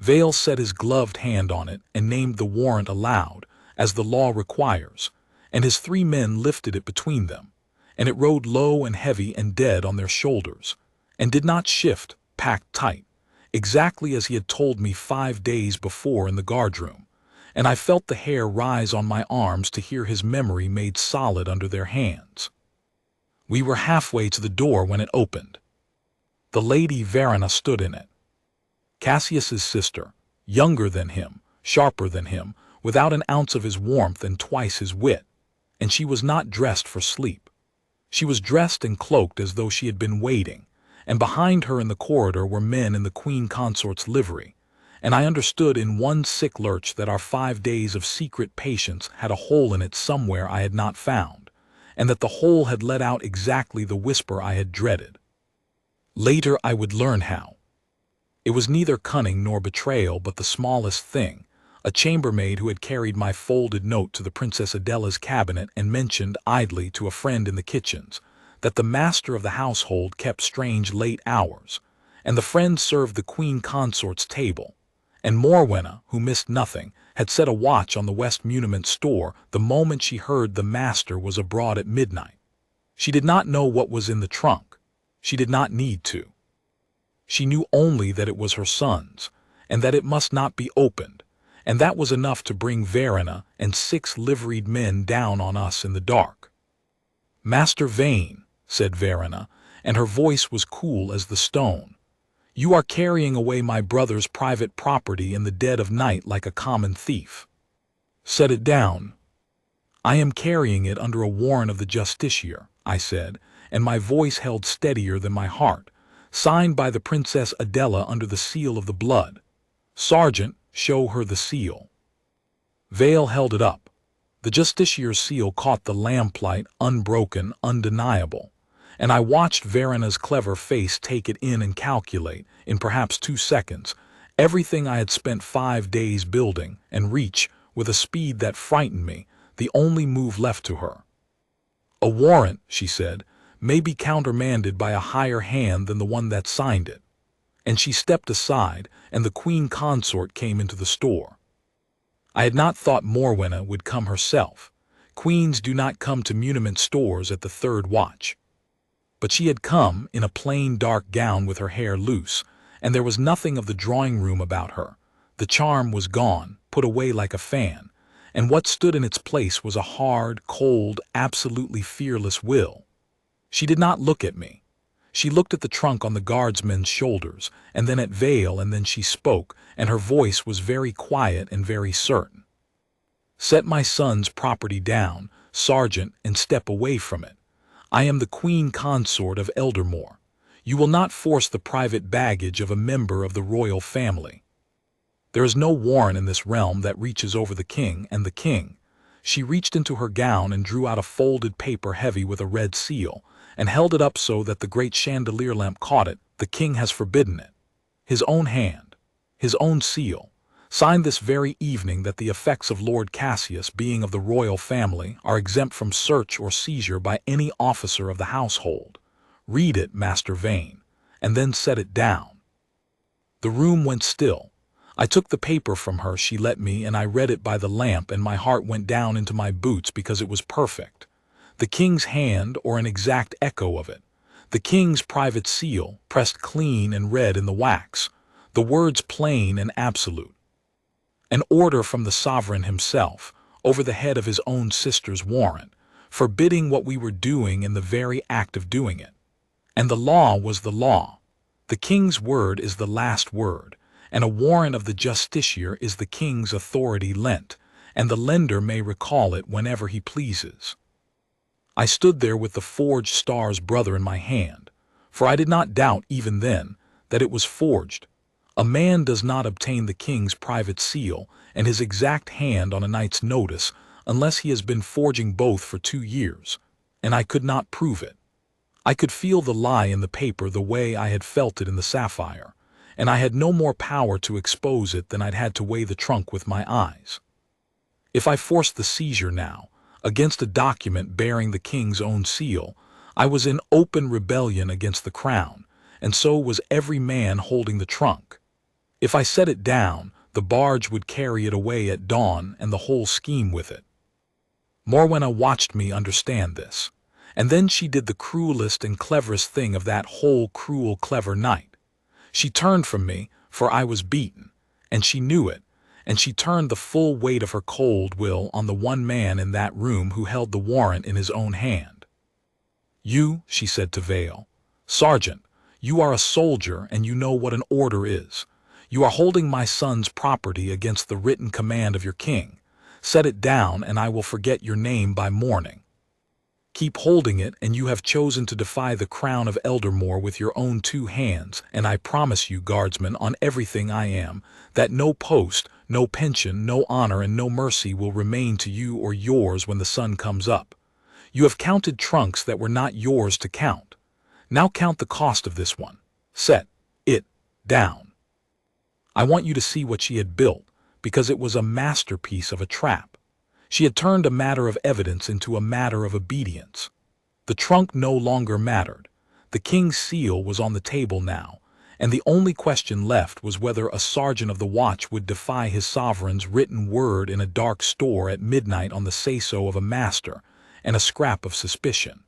Vayle set his gloved hand on it and named the warrant aloud, as the law requires, and his 3 men lifted it between them, and it rode low and heavy and dead on their shoulders, and did not shift, packed tight, exactly as he had told me 5 days before in the guardroom, and I felt the hair rise on my arms to hear his memory made solid under their hands. We were halfway to the door when it opened. The Lady Verena stood in it. Cassius's sister, younger than him, sharper than him, without an ounce of his warmth and twice his wit, and she was not dressed for sleep. She was dressed and cloaked as though she had been waiting, and behind her in the corridor were men in the Queen Consort's livery, and I understood in one sick lurch that our 5 days of secret patience had a hole in it somewhere I had not found, and that the hole had let out exactly the whisper I had dreaded. Later I would learn how. It was neither cunning nor betrayal but the smallest thing, a chambermaid who had carried my folded note to the Princess Adela's cabinet and mentioned idly to a friend in the kitchens that the master of the household kept strange late hours, and the friend served the Queen Consort's table, and Morwenna, who missed nothing, had set a watch on the West Muniment store the moment she heard the master was abroad at midnight. She did not know what was in the trunk. She did not need to. She knew only that it was her son's, and that it must not be opened, and that was enough to bring Verena and 6 liveried men down on us in the dark. "Master Vane," said Verena, and her voice was cool as the stone, "you are carrying away my brother's private property in the dead of night like a common thief. Set it down." "I am carrying it under a warrant of the justiciar," I said, and my voice held steadier than my heart, "signed by the Princess Adela under the seal of the blood. Sergeant, show her the seal." Vayle held it up. The justiciar's seal caught the lamplight, unbroken, undeniable, and I watched Verena's clever face take it in and calculate, in perhaps 2 seconds, everything I had spent 5 days building, and reach, with a speed that frightened me, the only move left to her. "A warrant," she said, "may be countermanded by a higher hand than the one that signed it." And she stepped aside, and the Queen Consort came into the store. I had not thought Morwenna would come herself. Queens do not come to muniment stores at the 3rd watch. But she had come, in a plain dark gown with her hair loose, and there was nothing of the drawing-room about her. The charm was gone, put away like a fan, and what stood in its place was a hard, cold, absolutely fearless will. She did not look at me. She looked at the trunk on the guardsman's shoulders, and then at Vayle, and then she spoke, and her voice was very quiet and very certain. "Set my son's property down, sergeant, and step away from it. I am the Queen Consort of Eldermoor. You will not force the private baggage of a member of the royal family. There is no warrant in this realm that reaches over the king and the king." She reached into her gown and drew out a folded paper heavy with a red seal, and held it up so that the great chandelier lamp caught it. "The king has forbidden it. His own hand, his own seal, signed this very evening that the effects of Lord Cassius, being of the royal family, are exempt from search or seizure by any officer of the household. Read it, Master Vane, and then set it down." The room went still. I took the paper from her she let me, and I read it by the lamp, and my heart went down into my boots because it was perfect. The king's hand, or an exact echo of it. The king's private seal, pressed clean and red in the wax. The words plain and absolute. An order from the sovereign himself, over the head of his own sister's warrant, forbidding what we were doing in the very act of doing it. And the law was the law. The king's word is the last word, and a warrant of the justiciar is the king's authority lent, and the lender may recall it whenever he pleases. I stood there with the forged star's brother in my hand, for I did not doubt even then that it was forged. A man does not obtain the king's private seal and his exact hand on a knight's notice unless he has been forging both for 2 years, and I could not prove it. I could feel the lie in the paper the way I had felt it in the sapphire, and I had no more power to expose it than I'd had to weigh the trunk with my eyes. If I forced the seizure now, against a document bearing the king's own seal, I was in open rebellion against the crown, and so was every man holding the trunk. If I set it down, the barge would carry it away at dawn and the whole scheme with it. Morwenna watched me understand this, and then she did the cruelest and cleverest thing of that whole cruel clever night. She turned from me, for I was beaten, and she knew it, and she turned the full weight of her cold will on the one man in that room who held the warrant in his own hand. "You," she said to Vayle, "Sergeant, you are a soldier and you know what an order is. You are holding my son's property against the written command of your king. Set it down and I will forget your name by morning. Keep holding it, and you have chosen to defy the crown of Eldermoor with your own 2 hands, and I promise you, guardsman, on everything I am, that no post, no pension, no honor, and no mercy will remain to you or yours when the sun comes up. You have counted trunks that were not yours to count. Now count the cost of this one. Set it down." I want you to see what she had built, because it was a masterpiece of a trap. She had turned a matter of evidence into a matter of obedience. The trunk no longer mattered. The king's seal was on the table now, and the only question left was whether a sergeant of the watch would defy his sovereign's written word in a dark store at midnight on the say-so of a master and a scrap of suspicion.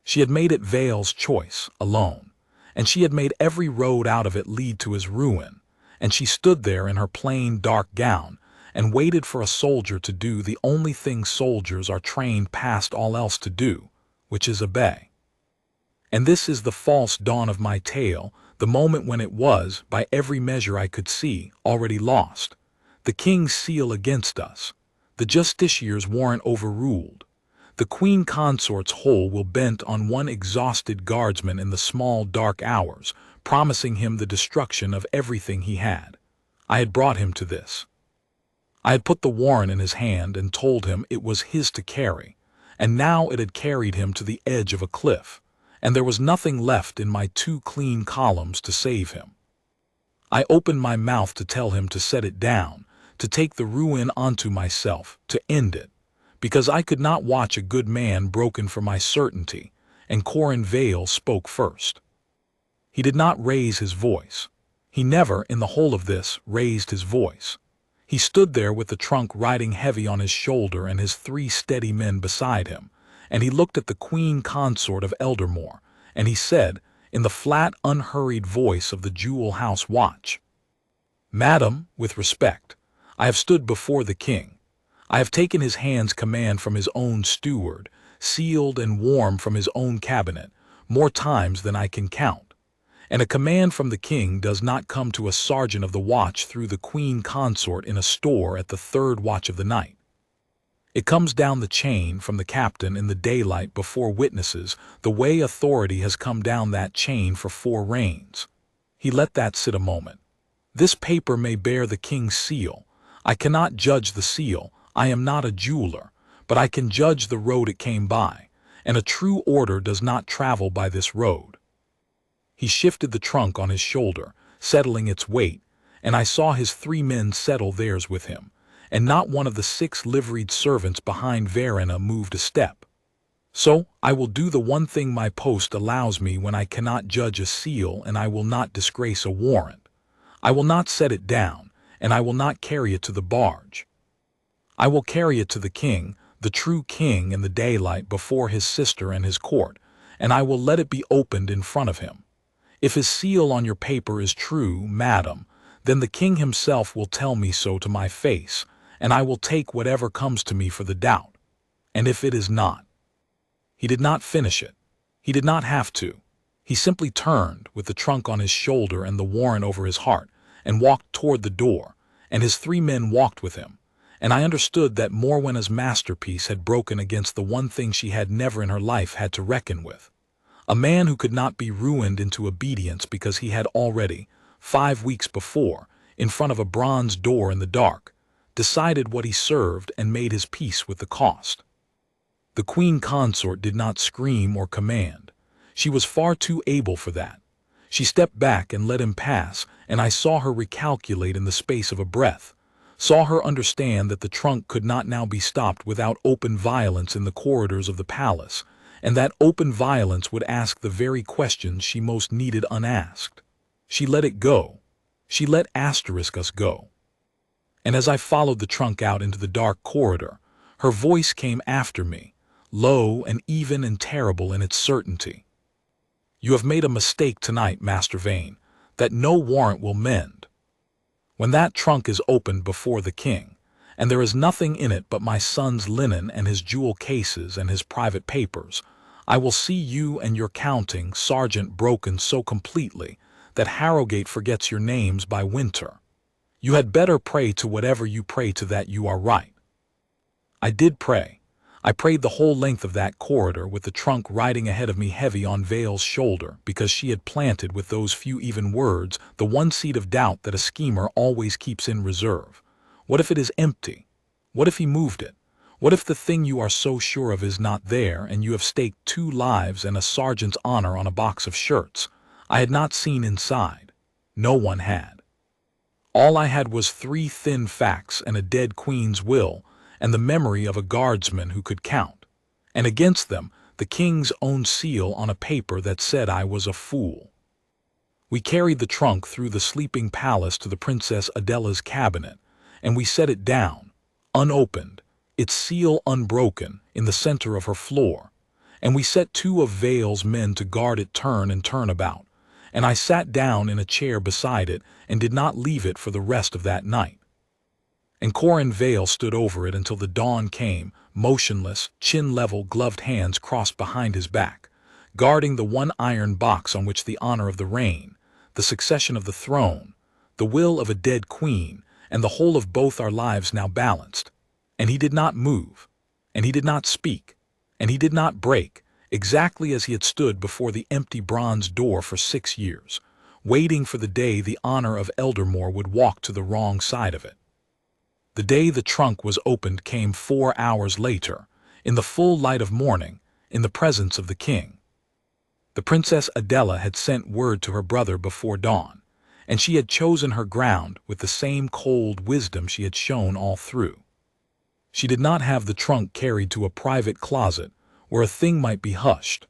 She had made it Vayle's choice, alone, and she had made every road out of it lead to his ruin, and she stood there in her plain dark gown, and waited for a soldier to do the only thing soldiers are trained past all else to do, which is obey. And this is the false dawn of my tale, the moment when it was, by every measure I could see, already lost. The king's seal against us. The justiciar's warrant overruled. The Queen Consort's whole will bent on one exhausted guardsman in the small dark hours, promising him the destruction of everything he had. I had brought him to this. I had put the warrant in his hand and told him it was his to carry, and now it had carried him to the edge of a cliff, and there was nothing left in my 2 clean columns to save him. I opened my mouth to tell him to set it down, to take the ruin onto myself, to end it, because I could not watch a good man broken for my certainty, and Corin Vayle spoke first. He did not raise his voice. He never, in the whole of this, raised his voice. He stood there with the trunk riding heavy on his shoulder and his 3 steady men beside him, and he looked at the Queen Consort of Eldermoor, and he said, in the flat, unhurried voice of the Jewel House watch, "Madam, with respect, I have stood before the king. I have taken his hand's command from his own steward, sealed and warm from his own cabinet, more times than I can count. And a command from the king does not come to a sergeant of the watch through the Queen Consort in a store at the 3rd watch of the night. It comes down the chain from the captain in the daylight before witnesses, the way authority has come down that chain for 4 reigns." He let that sit a moment. "This paper may bear the king's seal. I cannot judge the seal. I am not a jeweler, but I can judge the road it came by, and a true order does not travel by this road." He shifted the trunk on his shoulder, settling its weight, and I saw his 3 men settle theirs with him, and not one of the 6 liveried servants behind Verena moved a step. "So I will do the one thing my post allows me when I cannot judge a seal, and I will not disgrace a warrant. I will not set it down, and I will not carry it to the barge. I will carry it to the king, the true king, in the daylight before his sister and his court, and I will let it be opened in front of him. If his seal on your paper is true, madam, then the king himself will tell me so to my face, and I will take whatever comes to me for the doubt. And if it is not—" He did not finish it. He did not have to. He simply turned, with the trunk on his shoulder and the warrant over his heart, and walked toward the door, and his 3 men walked with him, and I understood that Morwenna's masterpiece had broken against the one thing she had never in her life had to reckon with. A man who could not be ruined into obedience because he had already, 5 weeks before, in front of a bronze door in the dark, decided what he served and made his peace with the cost. The Queen Consort did not scream or command. She was far too able for that. She stepped back and let him pass, and I saw her recalculate in the space of a breath, saw her understand that the trunk could not now be stopped without open violence in the corridors of the palace, and that open violence would ask the very questions she most needed unasked. She let it go. She let us go. And as I followed the trunk out into the dark corridor, her voice came after me, low and even and terrible in its certainty. "You have made a mistake tonight, Master Vane, that no warrant will mend. When that trunk is opened before the king, and there is nothing in it but my son's linen and his jewel cases and his private papers, I will see you and your counting sergeant broken so completely that Harrogate forgets your names by winter. You had better pray to whatever you pray to that you are right." I did pray. I prayed the whole length of that corridor with the trunk riding ahead of me heavy on Vale's shoulder, because she had planted with those few even words the one seed of doubt that a schemer always keeps in reserve. What if it is empty? What if he moved it? What if the thing you are so sure of is not there, and you have staked 2 lives and a sergeant's honor on a box of shirts? I had not seen inside. No one had. All I had was 3 thin facts and a dead queen's will, and the memory of a guardsman who could count, and against them the king's own seal on a paper that said I was a fool. We carried the trunk through the sleeping palace to the Princess Adela's cabinet, and we set it down, unopened, its seal unbroken, in the center of her floor, and we set 2 of Vale's men to guard it turn and turn about, and I sat down in a chair beside it and did not leave it for the rest of that night. And Corin Vayle stood over it until the dawn came, motionless, chin-level, gloved hands crossed behind his back, guarding the one iron box on which the honor of the reign, the succession of the throne, the will of a dead queen, and the whole of both our lives now balanced. And he did not move, and he did not speak, and he did not break, exactly as he had stood before the empty bronze door for 6 years, waiting for the day the honor of Eldermoor would walk to the wrong side of it. The day the trunk was opened came 4 hours later, in the full light of morning, in the presence of the king. The Princess Adela had sent word to her brother before dawn, and she had chosen her ground with the same cold wisdom she had shown all through. She did not have the trunk carried to a private closet where a thing might be hushed.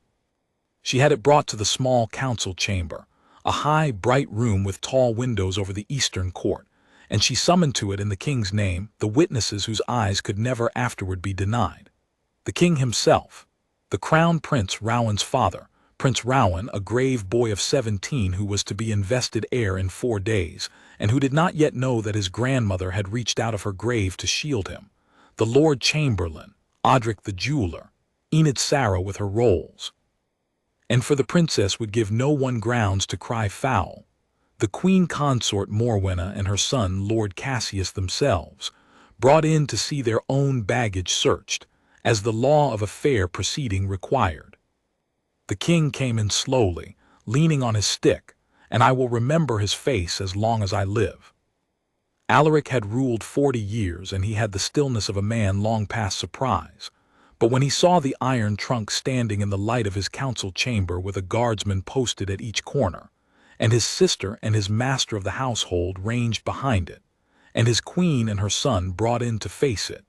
She had it brought to the small council chamber, a high, bright room with tall windows over the eastern court, and she summoned to it in the king's name the witnesses whose eyes could never afterward be denied. The king himself, the crown prince Rowan's father, Prince Rowan, a grave boy of 17 who was to be invested heir in 4 days, and who did not yet know that his grandmother had reached out of her grave to shield him, the Lord Chamberlain, Osric the jeweler, Enid Sarah with her rolls. And for the princess would give no one grounds to cry foul, the Queen Consort Morwenna and her son Lord Cassius themselves, brought in to see their own baggage searched, as the law of a fair proceeding required. The king came in slowly, leaning on his stick, and I will remember his face as long as I live. Alaric had ruled 40 years, and he had the stillness of a man long past surprise. But when he saw the iron trunk standing in the light of his council chamber with a guardsman posted at each corner, and his sister and his master of the household ranged behind it, and his queen and her son brought in to face it,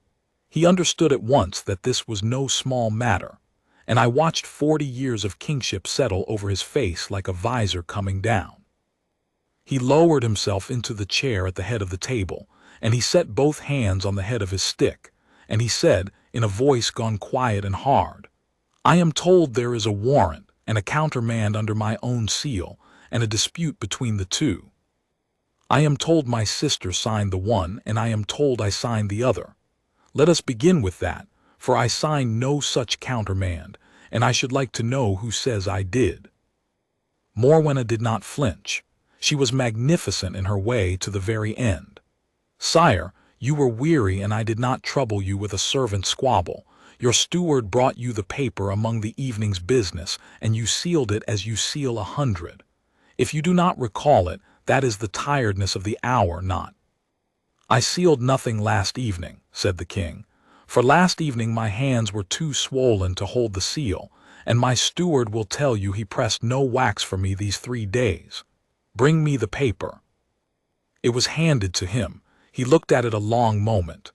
he understood at once that this was no small matter, and I watched 40 years of kingship settle over his face like a visor coming down. He lowered himself into the chair at the head of the table, and he set both hands on the head of his stick, and he said, in a voice gone quiet and hard, "I am told there is a warrant and a countermand under my own seal, and a dispute between the 2. I am told my sister signed the one, and I am told I signed the other. Let us begin with that, for I signed no such countermand, and I should like to know who says I did." Morwenna did not flinch. She was magnificent in her way to the very end. "Sire, you were weary, and I did not trouble you with a servant squabble. Your steward brought you the paper among the evening's business, and you sealed it as you seal 100. If you do not recall it, That is the tiredness of the hour, not. I sealed nothing last evening, said the king, for last evening my hands were too swollen to hold the seal, and my steward will tell you he pressed no wax for me these 3 days. Bring me the paper. It was handed to him. He looked at it a long moment.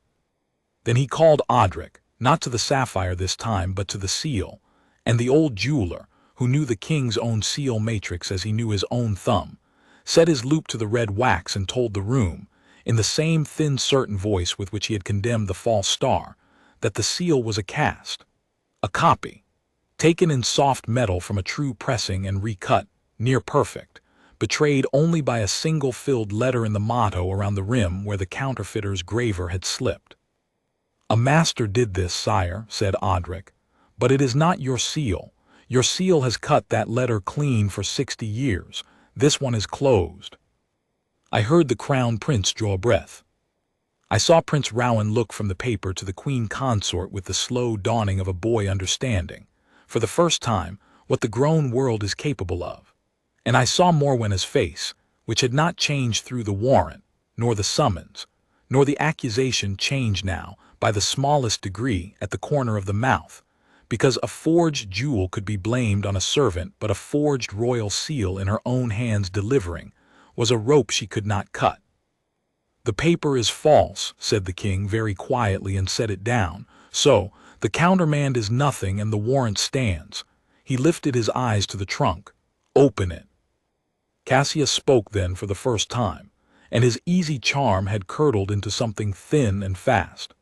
Then he called Osric, not to the sapphire this time, but to the seal, and the old jeweler, who knew the king's own seal matrix as he knew his own thumb, set his loop to the red wax and told the room, in the same thin certain voice with which he had condemned the false star, that the seal was a cast, a copy, taken in soft metal from a true pressing and recut, near perfect, betrayed only by a single filled letter in the motto around the rim where the counterfeiter's graver had slipped. A master did this, sire, said Osric, but it is not your seal. Your seal has cut that letter clean for 60 years. This one is closed. I heard the crown prince draw a breath. I saw Prince Rowan look from the paper to the Queen Consort with the slow dawning of a boy understanding, for the first time, what the grown world is capable of. And I saw Morwenna's face, which had not changed through the warrant, nor the summons, nor the accusation, change now, by the smallest degree, at the corner of the mouth, because a forged jewel could be blamed on a servant, but a forged royal seal in her own hands delivering was a rope she could not cut. The paper is false, said the king very quietly, and set it down. So, the countermand is nothing and the warrant stands. He lifted his eyes to the trunk. Open it. Cassius spoke then for the first time, and his easy charm had curdled into something thin and fast.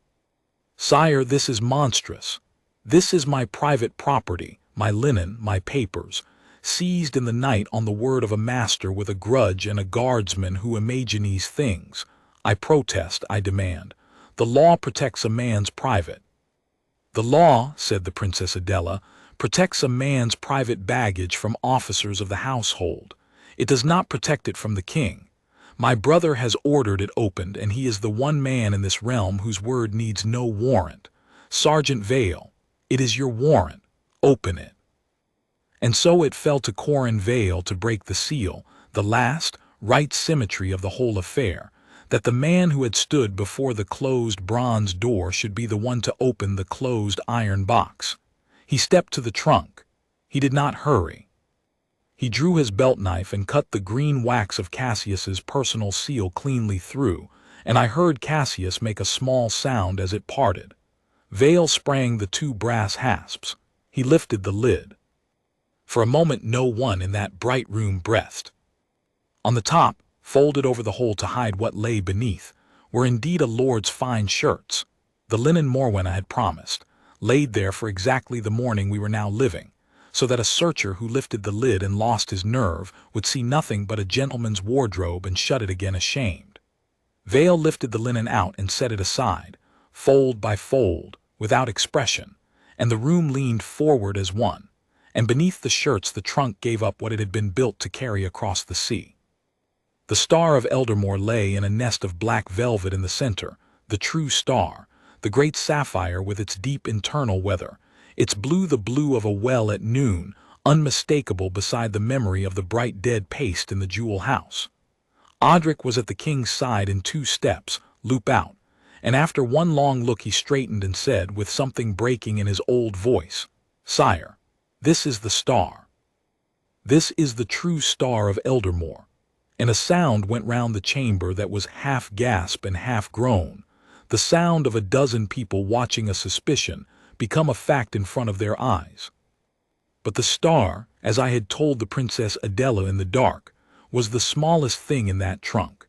Sire, this is monstrous. This is my private property, my linen, my papers, seized in the night on the word of a master with a grudge and a guardsman who imagines things. I protest, I demand. The law protects a man's private. The law, said the Princess Adela, protects a man's private baggage from officers of the household. It does not protect it from the king. My brother has ordered it opened, and he is the one man in this realm whose word needs no warrant. Sergeant Vayle, it is your warrant. Open it. And so it fell to Corin Vayle to break the seal, the last, right symmetry of the whole affair, that the man who had stood before the closed bronze door should be the one to open the closed iron box. He stepped to the trunk. He did not hurry. He drew his belt knife and cut the green wax of Cassius's personal seal cleanly through, and I heard Cassius make a small sound as it parted. Vayle sprang the 2 brass hasps. He lifted the lid. For a moment no one in that bright room breathed. On the top, folded over the hole to hide what lay beneath, were indeed a lord's fine shirts, the linen Morwenna had promised, laid there for exactly the morning we were now living, so that a searcher who lifted the lid and lost his nerve would see nothing but a gentleman's wardrobe and shut it again ashamed. Vayle lifted the linen out and set it aside, fold by fold, without expression, and the room leaned forward as one, and beneath the shirts the trunk gave up what it had been built to carry across the sea. The Star of Eldermoor lay in a nest of black velvet in the center, the true star, the great sapphire with its deep internal weather, its blue the blue of a well at noon, unmistakable beside the memory of the bright dead paste in the jewel house. Osric was at the king's side in 2 steps, loop out, and after one long look he straightened and said, with something breaking in his old voice, "Sire, this is the star. This is the true Star of Eldermoor." And a sound went round the chamber that was half gasp and half groan, the sound of a dozen people watching a suspicion become a fact in front of their eyes. But the star, as I had told the Princess Adela in the dark, was the smallest thing in that trunk.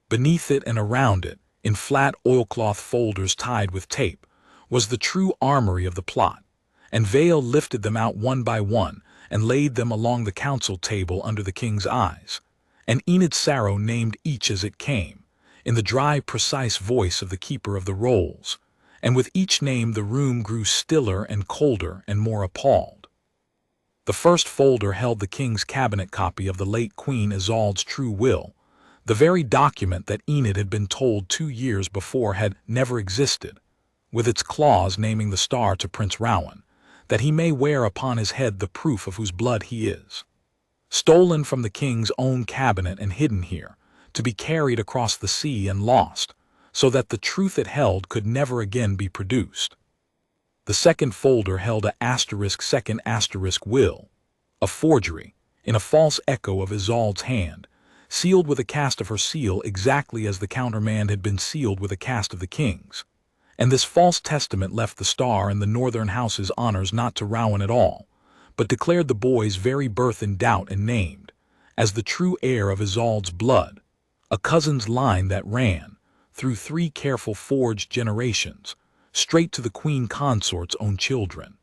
Beneath it and around it, in flat oilcloth folders tied with tape, was the true armory of the plot, and Vayle lifted them out one by one and laid them along the council table under the king's eyes, and Enid Sarrow named each as it came, in the dry, precise voice of the keeper of the rolls, and with each name the room grew stiller and colder and more appalled. The first folder held the king's cabinet copy of the late Queen Isolde's true will, the very document that Enid had been told 2 years before had never existed, with its clause naming the star to Prince Rowan, that he may wear upon his head the proof of whose blood he is. stolen from the king's own cabinet and hidden here, to be carried across the sea and lost, so that the truth it held could never again be produced. The second folder held a second will, a forgery, in a false echo of Isolde's hand, sealed with a cast of her seal exactly as the countermand had been sealed with a cast of the king's. And this false testament left the Star and the Northern House's honors not to Rowan at all, but declared the boy's very birth in doubt and named, as the true heir of Isolde's blood, a cousin's line that ran, through 3 careful forged generations, straight to the Queen Consort's own children.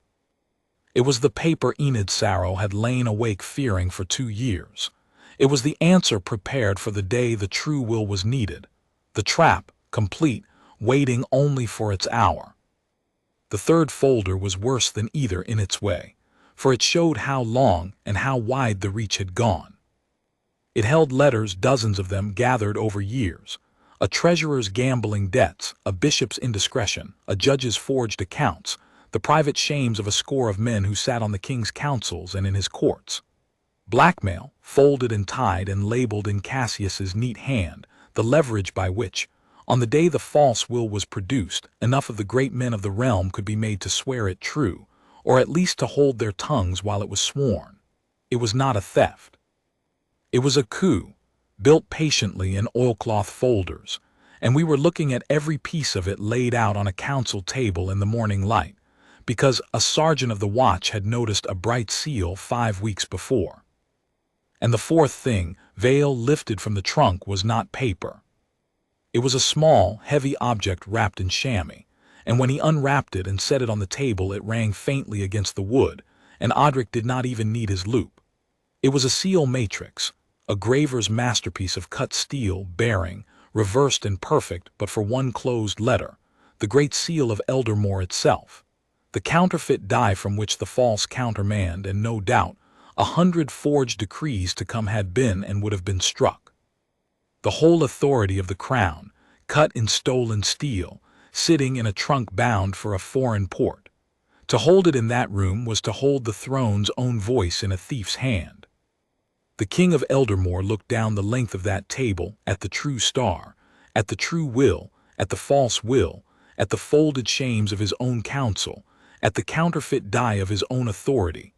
It was the paper Enid Sarrow had lain awake fearing for 2 years. It was the answer prepared for the day the true will was needed, the trap, complete, waiting only for its hour. The third folder was worse than either in its way, for it showed how long and how wide the reach had gone. It held letters, dozens of them gathered over years, a treasurer's gambling debts, a bishop's indiscretion, a judge's forged accounts, the private shames of a score of men who sat on the king's councils and in his courts. Blackmail, folded and tied and labeled in Cassius's neat hand, the leverage by which, on the day the false will was produced, enough of the great men of the realm could be made to swear it true, or at least to hold their tongues while it was sworn. It was not a theft. It was a coup, built patiently in oilcloth folders, and we were looking at every piece of it laid out on a council table in the morning light, because a sergeant of the watch had noticed a bright seal 5 weeks before. And the fourth thing Vayle lifted from the trunk was not paper. It was a small, heavy object wrapped in chamois, and when he unwrapped it and set it on the table it rang faintly against the wood, and Osric did not even need his loupe. It was a seal matrix, a graver's masterpiece of cut steel bearing, reversed and perfect but for one closed letter, the great seal of Eldermoor itself, the counterfeit die from which the false countermand and no doubt 100 forged decrees to come had been and would have been struck. The whole authority of the crown, cut in stolen steel, sitting in a trunk bound for a foreign port. To hold it in that room was to hold the throne's own voice in a thief's hand. The king of Eldermoor looked down the length of that table at the true star, at the true will, at the false will, at the folded shames of his own counsel, at the counterfeit die of his own authority,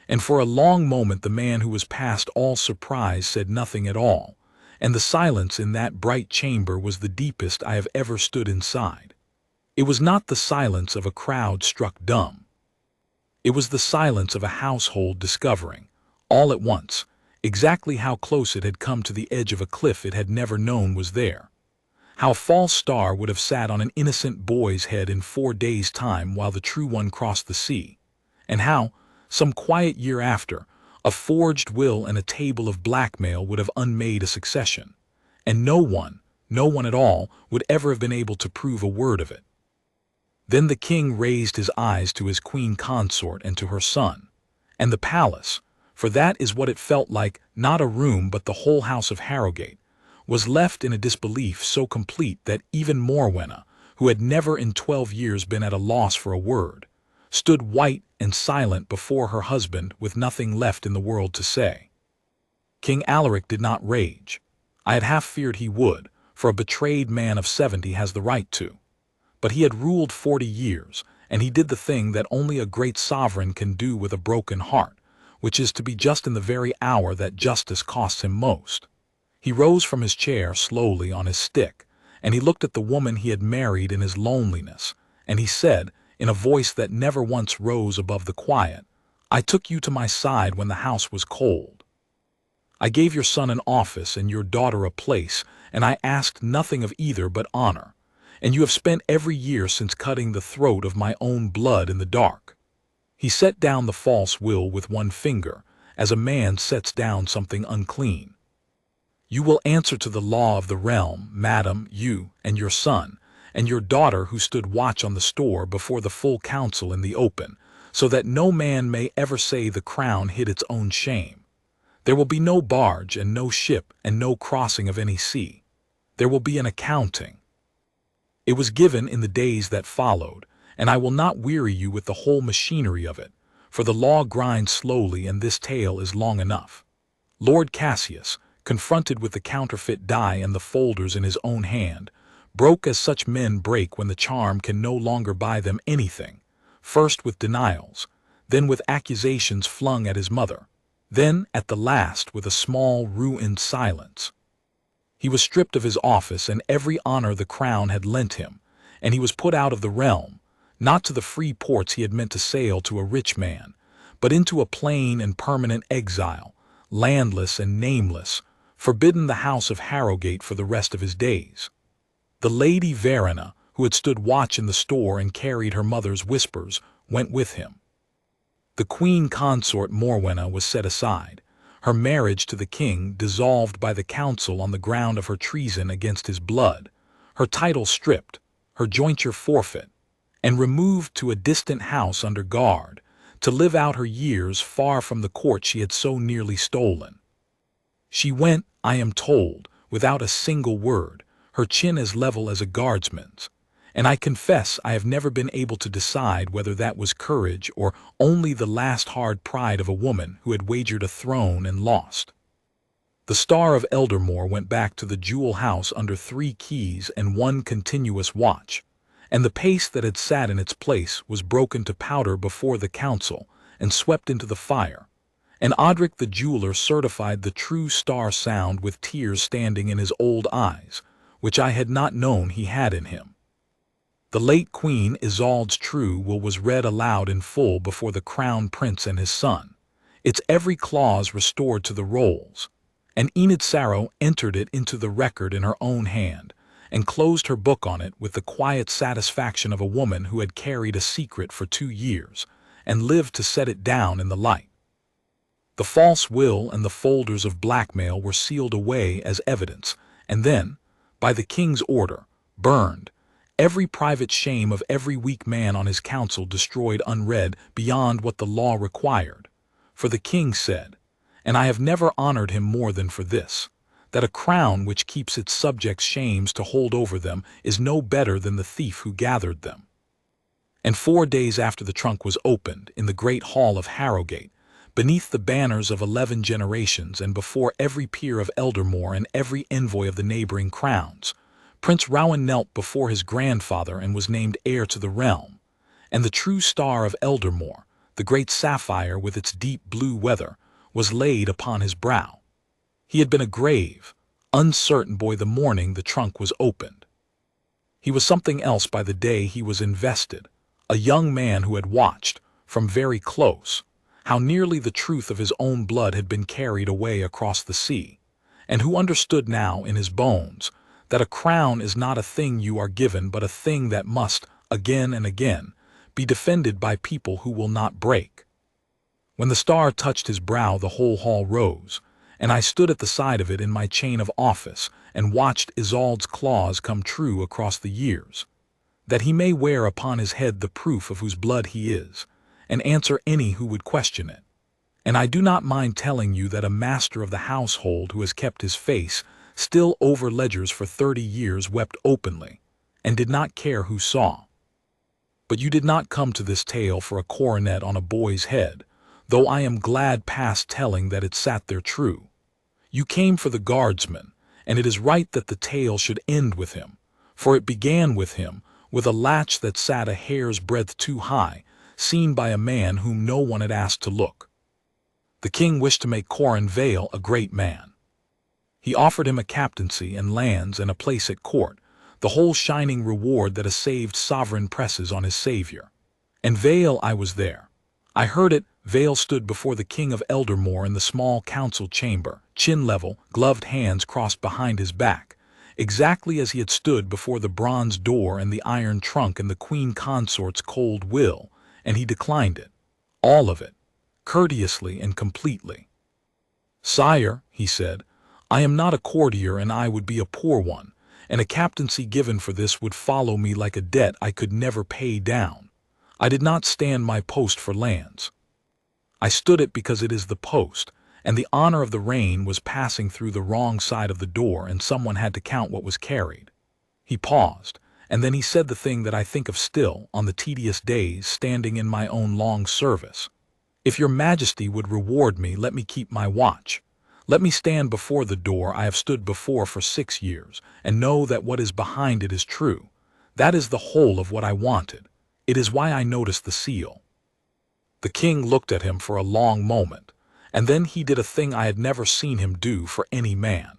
and for a long moment the man who was past all surprise said nothing at all, and the silence in that bright chamber was the deepest I have ever stood inside. It was not the silence of a crowd struck dumb. It was the silence of a household discovering, all at once, exactly how close it had come to the edge of a cliff it had never known was there. How a false star would have sat on an innocent boy's head in 4 days' time while the true one crossed the sea, and how, some quiet year after, a forged will and a table of blackmail would have unmade a succession, and no one at all, would ever have been able to prove a word of it. Then the king raised his eyes to his Queen Consort and to her son, and the palace, for that is what it felt like, not a room but the whole house of Harrogate, was left in a disbelief so complete that even Morwenna, who had never in 12 years been at a loss for a word, stood white and silent before her husband with nothing left in the world to say. King Alaric did not rage. I had half feared he would, for a betrayed man of 70 has the right to. But he had ruled 40 years, and he did the thing that only a great sovereign can do with a broken heart, which is to be just in the very hour that justice costs him most. He rose from his chair slowly on his stick, and he looked at the woman he had married in his loneliness, and he said, in a voice that never once rose above the quiet, "I took you to my side when the house was cold. I gave your son an office and your daughter a place, and I asked nothing of either but honor, and you have spent every year since cutting the throat of my own blood in the dark." He set down the false will with one finger, as a man sets down something unclean. "You will answer to the law of the realm, madam, you and your son, and your daughter who stood watch on the store before the full council in the open, so that no man may ever say the crown hid its own shame. There will be no barge and no ship and no crossing of any sea. There will be an accounting. It was given in the days that followed, and I will not weary you with the whole machinery of it, for the law grinds slowly and this tale is long enough. Lord Cassius, confronted with the counterfeit die and the folders in his own hand, broke as such men break when the charm can no longer buy them anything, first with denials, then with accusations flung at his mother, then, at the last, with a small, ruined silence. He was stripped of his office and every honor the crown had lent him, and he was put out of the realm, not to the free ports he had meant to sail to a rich man, but into a plain and permanent exile, landless and nameless, forbidden the house of Harrogate for the rest of his days. The Lady Verena, who had stood watch in the store and carried her mother's whispers, went with him. The Queen Consort Morwenna was set aside, her marriage to the king dissolved by the council on the ground of her treason against his blood, her title stripped, her jointure forfeit, and removed to a distant house under guard, to live out her years far from the court she had so nearly stolen. She went, I am told, without a single word, her chin as level as a guardsman's, and I confess I have never been able to decide whether that was courage or only the last hard pride of a woman who had wagered a throne and lost. The Star of Eldermoor went back to the jewel house under 3 keys and 1 continuous watch, and the pace that had sat in its place was broken to powder before the council and swept into the fire, and Osric the jeweler certified the true star sound with tears standing in his old eyes, which I had not known he had in him. The late Queen Isolde's true will was read aloud in full before the crown prince and his son, its every clause restored to the rolls, and Enid Sarrow entered it into the record in her own hand, and closed her book on it with the quiet satisfaction of a woman who had carried a secret for 2 years, and lived to set it down in the light. The false will and the folders of blackmail were sealed away as evidence, and then, by the king's order, burned, every private shame of every weak man on his council destroyed unread beyond what the law required. For the king said, and I have never honored him more than for this, that a crown which keeps its subjects' shames to hold over them is no better than the thief who gathered them. And 4 days after the trunk was opened, in the great hall of Harrogate, beneath the banners of 11 generations and before every peer of Eldermoor and every envoy of the neighboring crowns, Prince Rowan knelt before his grandfather and was named heir to the realm, and the true Star of Eldermoor, the great sapphire with its deep blue weather, was laid upon his brow. He had been a grave, uncertain boy the morning the trunk was opened. He was something else by the day he was invested, a young man who had watched, from very close, how nearly the truth of his own blood had been carried away across the sea, and who understood now in his bones that a crown is not a thing you are given but a thing that must, again and again, be defended by people who will not break. When the star touched his brow the whole hall rose, and I stood at the side of it in my chain of office and watched Isolde's clause come true across the years, that he may wear upon his head the proof of whose blood he is, and answer any who would question it. And I do not mind telling you that a master of the household who has kept his face still over ledgers for 30 years wept openly, and did not care who saw. But you did not come to this tale for a coronet on a boy's head, though I am glad past telling that it sat there true. You came for the guardsman, and it is right that the tale should end with him, for it began with him, with a latch that sat a hair's breadth too high, seen by a man whom no one had asked to look. The king wished to make Corin Vayle a great man. He offered him a captaincy and lands and a place at court, the whole shining reward that a saved sovereign presses on his savior. And Vayle, I was there. I heard it. Vayle stood before the king of Eldermoor in the small council chamber, chin level, gloved hands crossed behind his back, exactly as he had stood before the bronze door and the iron trunk and the Queen Consort's cold will, and he declined it, all of it, courteously and completely. Sire, he said, I am not a courtier and I would be a poor one, and a captaincy given for this would follow me like a debt I could never pay down. I did not stand my post for lands. I stood it because it is the post, and the honor of the reign was passing through the wrong side of the door and someone had to count what was carried. He paused, and then he said the thing that I think of still on the tedious days standing in my own long service. If your majesty would reward me, let me keep my watch. Let me stand before the door I have stood before for 6 years, and know that what is behind it is true. That is the whole of what I wanted. It is why I noticed the seal." The king looked at him for a long moment, and then he did a thing I had never seen him do for any man.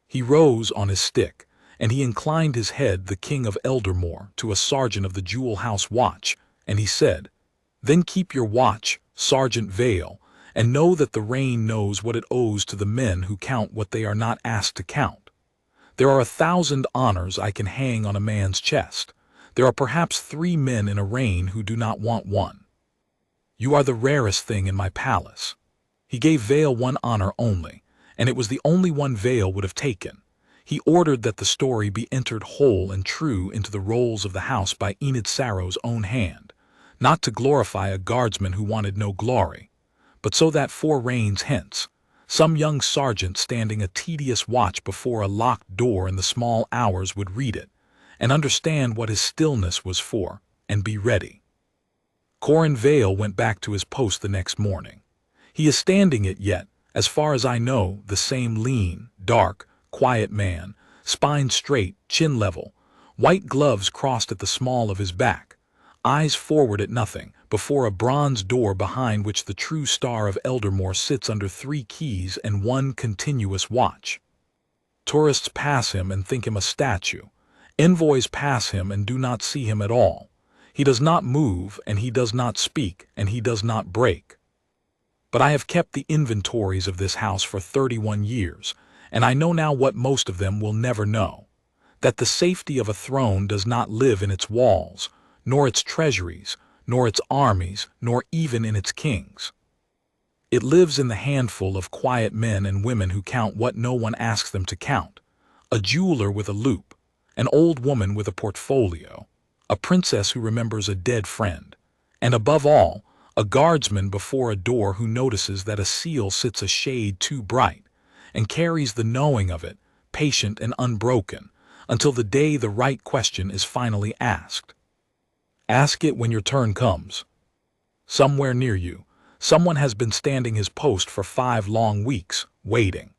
He rose on his stick, and he inclined his head, the King of Eldermoor, to a sergeant of the Jewel House Watch, and he said, "Then keep your watch, Sergeant Vayle, and know that the rain knows what it owes to the men who count what they are not asked to count. There are 1,000 honors I can hang on a man's chest. There are perhaps 3 men in a reign who do not want one. You are the rarest thing in my palace." He gave Vayle one honor only, and it was the only one Vayle would have taken. He ordered that the story be entered whole and true into the rolls of the house by Enid Sarrow's own hand, not to glorify a guardsman who wanted no glory, but so that 4 reigns hence, some young sergeant standing a tedious watch before a locked door in the small hours would read it, and understand what his stillness was for, and be ready. Corin Vayle went back to his post the next morning. He is standing it yet, as far as I know, the same lean, dark, quiet man, spine straight, chin level, white gloves crossed at the small of his back, eyes forward at nothing, before a bronze door behind which the true Star of Eldermoor sits under 3 keys and 1 continuous watch. Tourists pass him and think him a statue. Envoys pass him and do not see him at all. He does not move, and he does not speak, and he does not break. But I have kept the inventories of this house for 31 years, and I know now what most of them will never know, that the safety of a throne does not live in its walls, nor its treasuries, nor its armies, nor even in its kings. It lives in the handful of quiet men and women who count what no one asks them to count, a jeweler with a loupe, an old woman with a portfolio, a princess who remembers a dead friend, and above all, a guardsman before a door who notices that a seal sits a shade too bright, and carries the knowing of it, patient and unbroken, until the day the right question is finally asked. Ask it when your turn comes. Somewhere near you, someone has been standing his post for 5 long weeks, waiting.